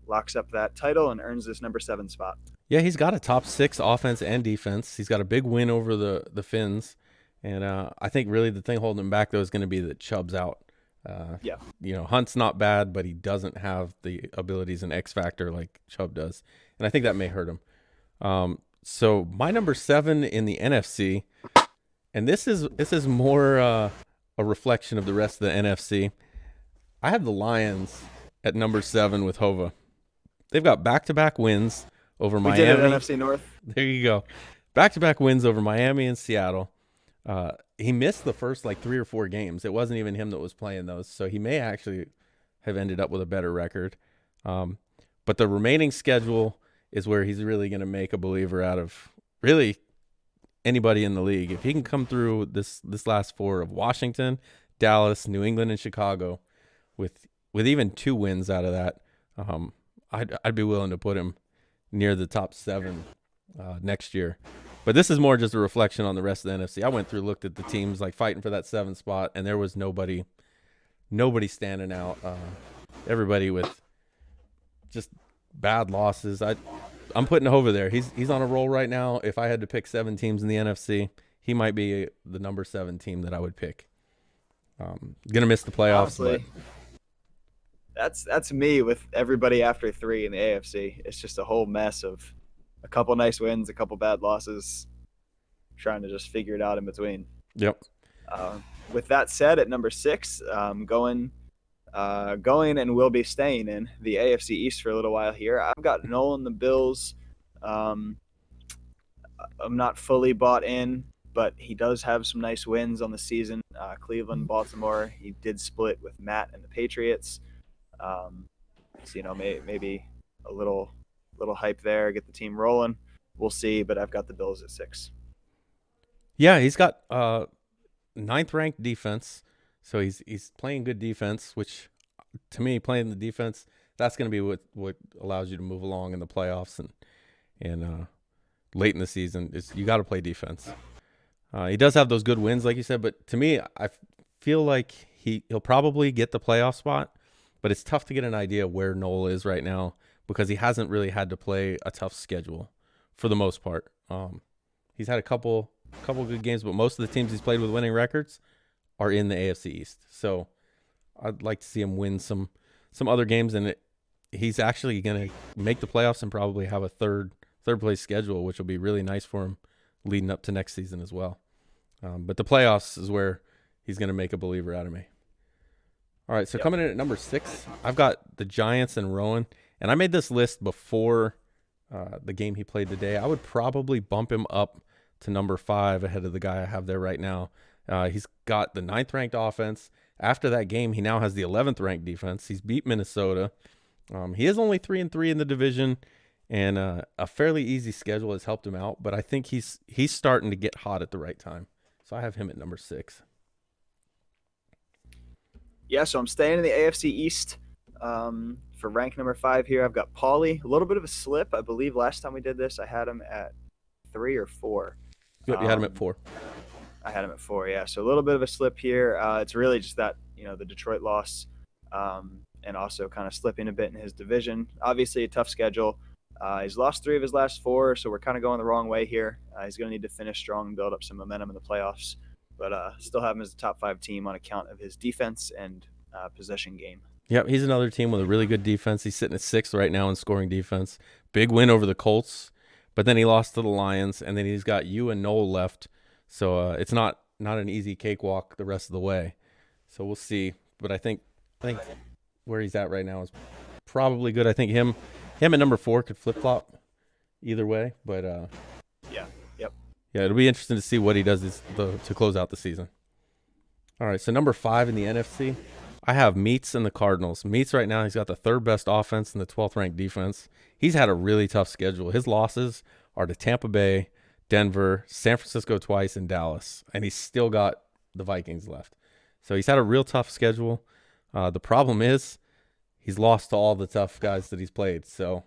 locks up that title and earns this number 7 spot. Yeah, he's got a top 6 offense and defense. He's got a big win over the Finns, and I think really the thing holding him back though is going to be that Chubb's out. Hunt's not bad, but he doesn't have the abilities and X factor like Chubb does, and I think that may hurt him. So my number 7 in the NFC, and this is more a reflection of the rest of the NFC. I have the Lions at number 7 with Hova. They've got back-to-back wins over Miami. We did it, NFC North. There you go. Back-to-back wins over Miami and Seattle. He missed the first 3 or 4 games. It wasn't even him that was playing those, so he may actually have ended up with a better record. But the remaining schedule is where he's really going to make a believer out of really anybody in the league. If he can come through this last 4 of Washington, Dallas, New England, and Chicago with even 2 wins out of that, I'd be willing to put him near the top 7 next year. But this is more just a reflection on the rest of the NFC. I went through, looked at the teams fighting for that 7 spot, and there was nobody standing out. Everybody with just bad losses. I'm putting Hova there. He's on a roll right now. If I had to pick 7 teams in the NFC, he might be the number 7 team that I would pick. Gonna miss the playoffs. Honestly, that's me with everybody after 3 in the AFC. It's just a whole mess of a couple nice wins, a couple bad losses, trying to just figure it out in between. Yep. With that said, at number 6, going and will be staying in the AFC East for a little while here. I've got Nolan the Bills. I'm not fully bought in, but he does have some nice wins on the season. Cleveland, Baltimore. He did split with Matt and the Patriots. So maybe a little hype there, get the team rolling. We'll see, but I've got the Bills at 6. Yeah, he's got 9th ranked defense, so he's playing good defense, which to me, playing the defense, that's going to be what allows you to move along in the playoffs and late in the season. Is you got to play defense. He does have those good wins, like you said, but to me, I feel like he'll probably get the playoff spot, but it's tough to get an idea where Noel is right now because he hasn't really had to play a tough schedule for the most part. He's had a couple good games, but most of the teams he's played with winning records are in the AFC East. So I'd like to see him win some other games, and he's actually going to make the playoffs and probably have a third place schedule, which will be really nice for him leading up to next season as well. But the playoffs is where he's going to make a believer out of me. All right, so coming in at number 6, I've got the Giants and Rowan, and I made this list before the game he played today. I would probably bump him up to number 5 ahead of the guy I have there right now. He's got the 9th ranked offense. After that game, he now has the 11th ranked defense. He's beat Minnesota. He is only 3-3 in the division, and a fairly easy schedule has helped him out. But I think he's starting to get hot at the right time. So I have him at number 6. Yeah, so I'm staying in the AFC East. For rank number 5 here, I've got Paulie. A little bit of a slip. I believe last time we did this, I had him at 3 or 4. Yep, you had him at 4. I had him at 4, yeah. So a little bit of a slip here. It's really just that, the Detroit loss and also kind of slipping a bit in his division. Obviously, a tough schedule. He's lost 3 of his last 4, so we're kind of going the wrong way here. He's going to need to finish strong and build up some momentum in the playoffs. But still have him as a top 5 team on account of his defense and possession game. Yep, he's another team with a really good defense. He's sitting at 6th right now in scoring defense. Big win over the Colts, but then he lost to the Lions, and then he's got you and Noel left. So it's not an easy cakewalk the rest of the way. So we'll see. But I think where he's at right now is probably good. I think him at number 4 could flip-flop either way. But yeah, it'll be interesting to see what he does to close out the season. All right, so number 5 in the NFC, I have Meats and the Cardinals. Meats right now, he's got the 3rd best offense and the 12th ranked defense. He's had a really tough schedule. His losses are to Tampa Bay, Denver, San Francisco twice, and Dallas. And he's still got the Vikings left. So he's had a real tough schedule. The problem is he's lost to all the tough guys that he's played. So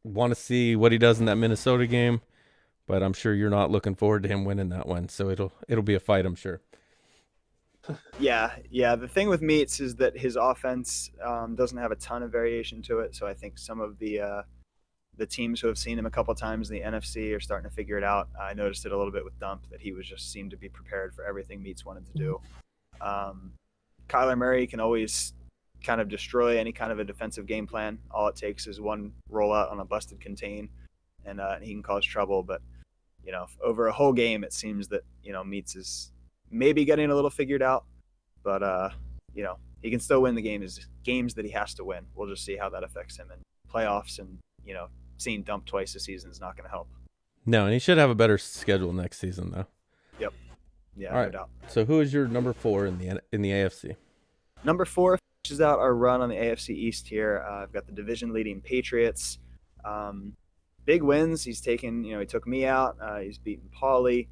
want to see what he does in that Minnesota game. But I'm sure you're not looking forward to him winning that one. So it'll be a fight, I'm sure. Yeah. The thing with Meats is that his offense doesn't have a ton of variation to it. So I think some of the teams who have seen him a couple times in the NFC are starting to figure it out. I noticed it a little bit with Dump that he seemed to be prepared for everything Meats wanted to do. Kyler Murray can always kind of destroy any kind of a defensive game plan. All it takes is one rollout on a busted contain, and he can cause trouble. But over a whole game, it seems that Meats is maybe getting a little figured out, but he can still win the games that he has to win. We'll just see how that affects him in playoffs, and seeing Dump twice this season is not going to help. No, and he should have a better schedule next season, though. Yep. Yeah, all right. No doubt. So who is your number 4 in the AFC? Number 4 finishes out our run on the AFC East here. I've got the division-leading Patriots. Big wins. He's taken, he took me out. He's beaten Paulie.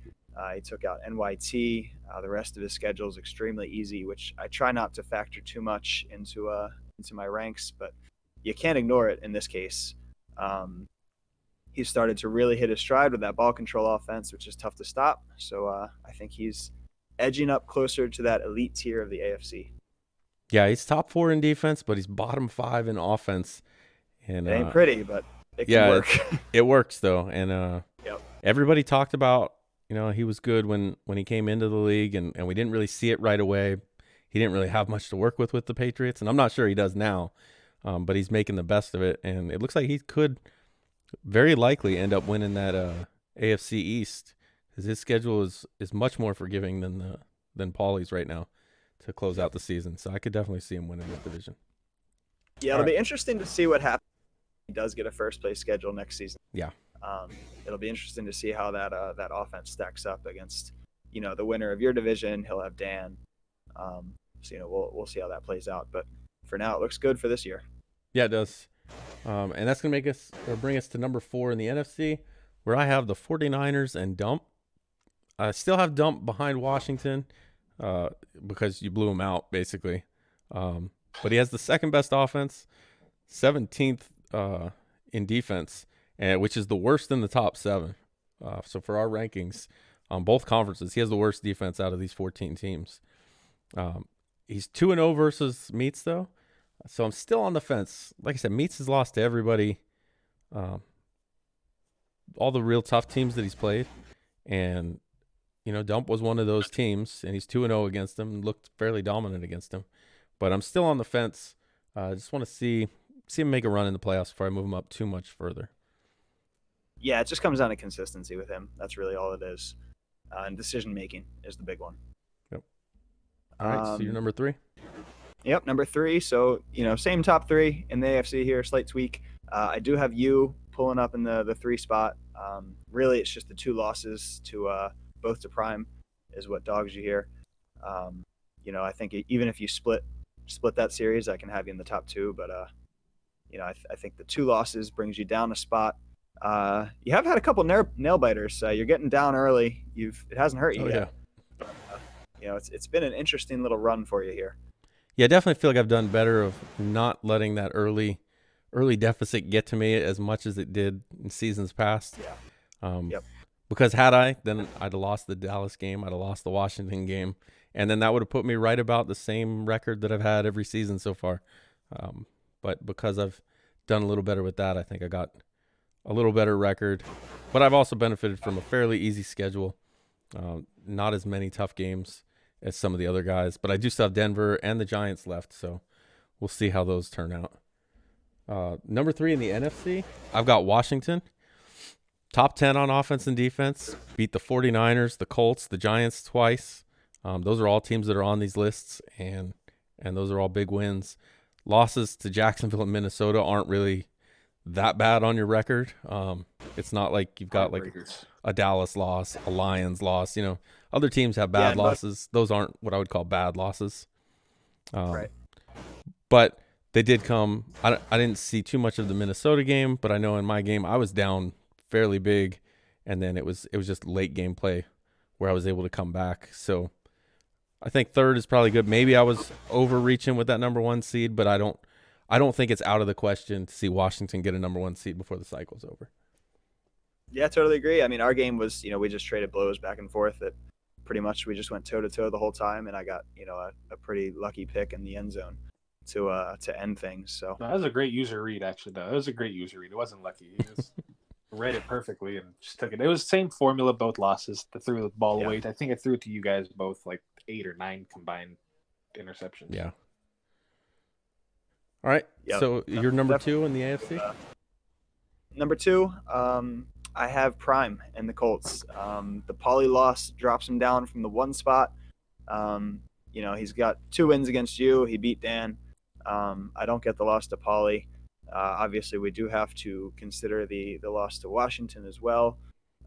He took out NYT. The rest of his schedule is extremely easy, which I try not to factor too much into my ranks, but you can't ignore it in this case. He started to really hit his stride with that ball control offense, which is tough to stop. So I think he's edging up closer to that elite tier of the AFC. Yeah, he's top 4 in defense, but he's bottom 5 in offense. And it ain't pretty, but it can work. It works though. And everybody talked about, he was good when he came into the league, and we didn't really see it right away. He didn't really have much to work with the Patriots, and I'm not sure he does now. But he's making the best of it, and it looks like he could very likely end up winning that AFC East, because his schedule is much more forgiving than Paulie's right now to close out the season. So I could definitely see him winning that division. Yeah, it'll be interesting to see what happens if he does get a first place schedule next season. Yeah. It'll be interesting to see how that offense stacks up against the winner of your division. He'll have Dan. So we'll see how that plays out. But for now, it looks good for this year. Yeah, it does. And that's going to bring us to number 4 in the NFC, where I have the 49ers and Dump. I still have Dump behind Washington because you blew him out, basically. But he has the second best offense, 17th in defense, which is the worst in the top 7. So for our rankings on both conferences, he has the worst defense out of these 14 teams. He's 2-0 versus Meats, though. So I'm still on the fence. Like I said, Meats has lost to everybody, all the real tough teams that he's played. And, Dump was one of those teams, and he's 2-0 against them and looked fairly dominant against him. But I'm still on the fence. I just want to see him make a run in the playoffs before I move him up too much further. Yeah, it just comes down to consistency with him. That's really all it is. And decision-making is the big one. Yep. All right, so you're number 3? Yep, number 3. So, same top 3 in the AFC here, slight tweak. I do have you pulling up in the 3 spot. Really, it's just the 2 losses to both to Prime is what dogs you here. I think even if you split that series, I can have you in the top 2. But, I think the 2 losses brings you down a spot. You have had a couple nail biters. You're getting down early. It hasn't hurt you yet. Yeah. It's been an interesting little run for you here. Yeah, I definitely feel like I've done better of not letting that early deficit get to me as much as it did in seasons past. Yeah. Yep. Because had I, then I'd have lost the Dallas game, I'd have lost the Washington game, and then that would have put me right about the same record that I've had every season so far. But because I've done a little better with that, I think I got a little better record. But I've also benefited from a fairly easy schedule, not as many tough games as some of the other guys. But I do still have Denver and the Giants left, so we'll see how those turn out. Number 3 in the NFC, I've got Washington. Top 10 on offense and defense. Beat the 49ers, the Colts, the Giants twice. Those are all teams that are on these lists, and those are all big wins. Losses to Jacksonville and Minnesota aren't really that bad on your record. It's not like you've got like a Dallas loss, a Lions loss. Other teams have bad losses. Those aren't what I would call bad losses. Right. But they did come. I didn't see too much of the Minnesota game, but I know in my game I was down fairly big, and then it was just late game play where I was able to come back. So I think 3rd is probably good. Maybe I was overreaching with that number 1 seed, but I don't think it's out of the question to see Washington get a number 1 seed before the cycle's over. Yeah, totally agree. I mean, our game was, we just traded blows back and forth. That pretty much we just went toe to toe the whole time, and I got, a pretty lucky pick in the end zone to end things. So that was a great user read, actually. Though it was a great user read. It wasn't lucky. He just read it perfectly and just took it. It was the same formula, both losses. They threw the ball away. I think I threw it to you guys both like 8 or 9 combined interceptions. Yeah. All right. Yep. So you're number 2 in the AFC? Number 2, I have Prime and the Colts. The Pauly loss drops him down from the 1 spot. He's got 2 wins against you. He beat Dan. I don't get the loss to Pauly. Obviously, we do have to consider the loss to Washington as well.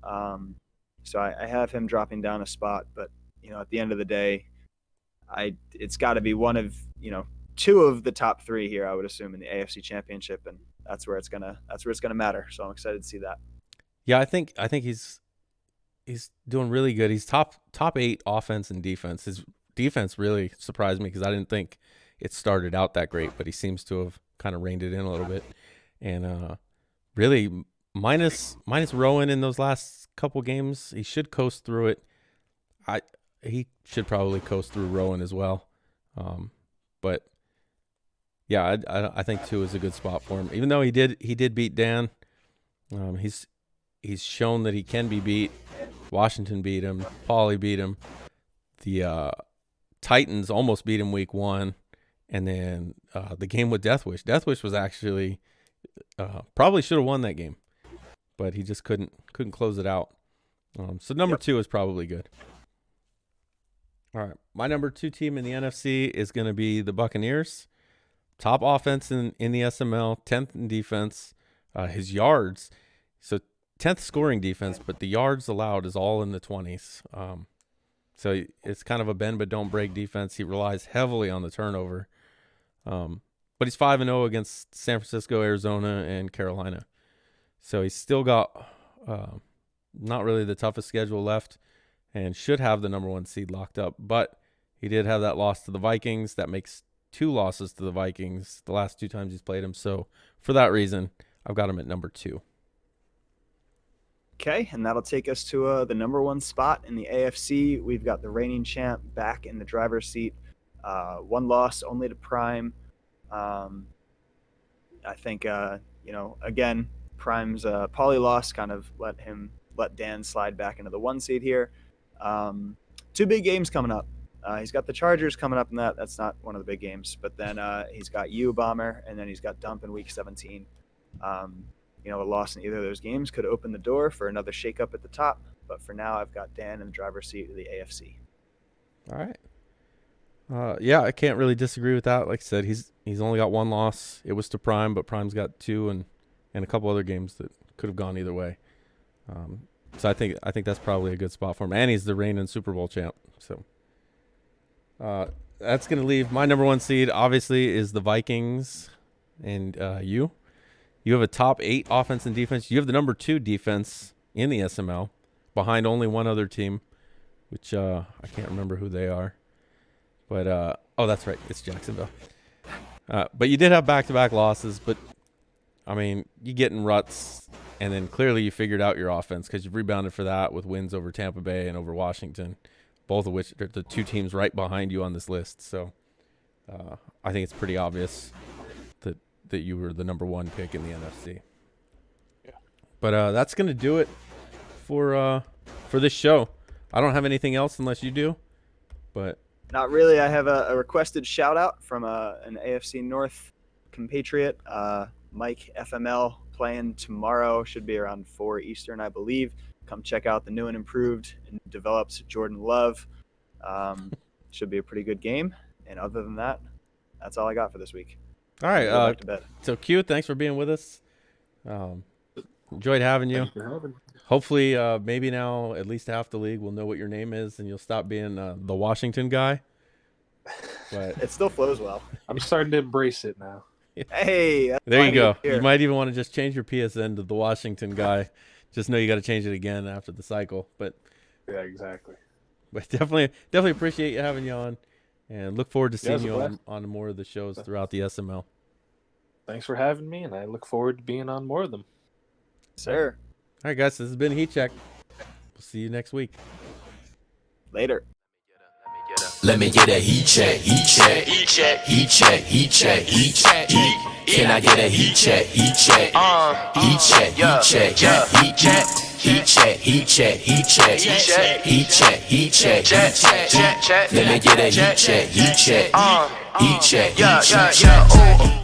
So I have him dropping down a spot. But, at the end of the day, it's got to be one of, 2 of the top 3 here, I would assume, in the AFC Championship, and that's where it's gonna matter. So I'm excited to see that. Yeah, I think he's doing really good. He's top 8 offense and defense. His defense really surprised me because I didn't think it started out that great, but he seems to have kind of reined it in a little bit. And really, minus Rowan in those last couple games, he should coast through it. He should probably coast through Rowan as well. But yeah, I think 2 is a good spot for him. Even though he did beat Dan, he's shown that he can be beat. Washington beat him. Pauly beat him. The Titans almost beat him week 1. And then the game with Deathwish. Deathwish was actually probably should have won that game, but he just couldn't close it out. So number 2 is probably good. All right, my number 2 team in the NFC is going to be the Buccaneers. Top offense in the SML, 10th in defense. His yards, so 10th scoring defense, but the yards allowed is all in the 20s. So it's kind of a bend but don't break defense. He relies heavily on the turnover. But he's 5-0 against San Francisco, Arizona, and Carolina. So he's still got not really the toughest schedule left and should have the number 1 seed locked up. But he did have that loss to the Vikings. That makes 2 losses to the Vikings the last 2 times he's played him. So for that reason, I've got him at number 2. Okay, and that'll take us to the number 1 spot in the AFC. We've got the reigning champ back in the driver's seat. 1 loss only to Prime. I think, again, Prime's Paulie loss kind of let Dan slide back into the 1 seed here. 2 big games coming up. He's got the Chargers coming up, and that's not one of the big games. But then he's got Bomber, and then he's got Dump in Week 17. A loss in either of those games could open the door for another shakeup at the top. But for now, I've got Dan in the driver's seat of the AFC. All right. Yeah, I can't really disagree with that. Like I said, he's only got 1 loss. It was to Prime, but Prime's got 2 and a couple other games that could have gone either way. So I think that's probably a good spot for him. And he's the reigning Super Bowl champ. So that's going to leave my number 1 seed, obviously, is the Vikings. And you have a top 8 offense and defense. You have the number 2 defense in the SML behind only one other team, which I can't remember who they are. But, that's right. It's Jacksonville. But you did have back-to-back losses. But, I mean, you get in ruts, and then clearly you figured out your offense because you've rebounded for that with wins over Tampa Bay and over Washington, both of which are the 2 teams right behind you on this list. So I think it's pretty obvious that you were the number 1 pick in the NFC. Yeah. But that's going to do it for this show. I don't have anything else unless you do. But Not really. I have a requested shout out from an AFC North compatriot, Mike FML, playing tomorrow. Should be around 4 Eastern, I believe. Come check out the new and improved and developed Jordan Love. Should be a pretty good game. And other than that, that's all I got for this week. all right. Go back to bed. So Q, thanks for being with us. Enjoyed having you. Thanks for having me. Hopefully, maybe now at least half the league will know what your name is, and you'll stop being the Washington guy. But It still flows well. I'm starting to embrace it now. Hey, that's there you fine go. here. You might even want to just change your PSN to the Washington guy. Just know you got to change it again after the cycle. But Yeah, exactly. definitely appreciate you having you on, and look forward to seeing it's a you blast. on more of the shows throughout the SML. Thanks for having me, and I look forward to being on more of them. Sir. All right, guys, this has been Heat Check. We'll see you next week. Later. Let me get a heat check, heat check, heat check, heat check, heat check, heat check, Can I get a heat check, heat check, heat check, heat check, heat check, heat check, heat check, heat check, heat check, heat check, heat check, Let me get a heat check, heat check, heat check, heat check,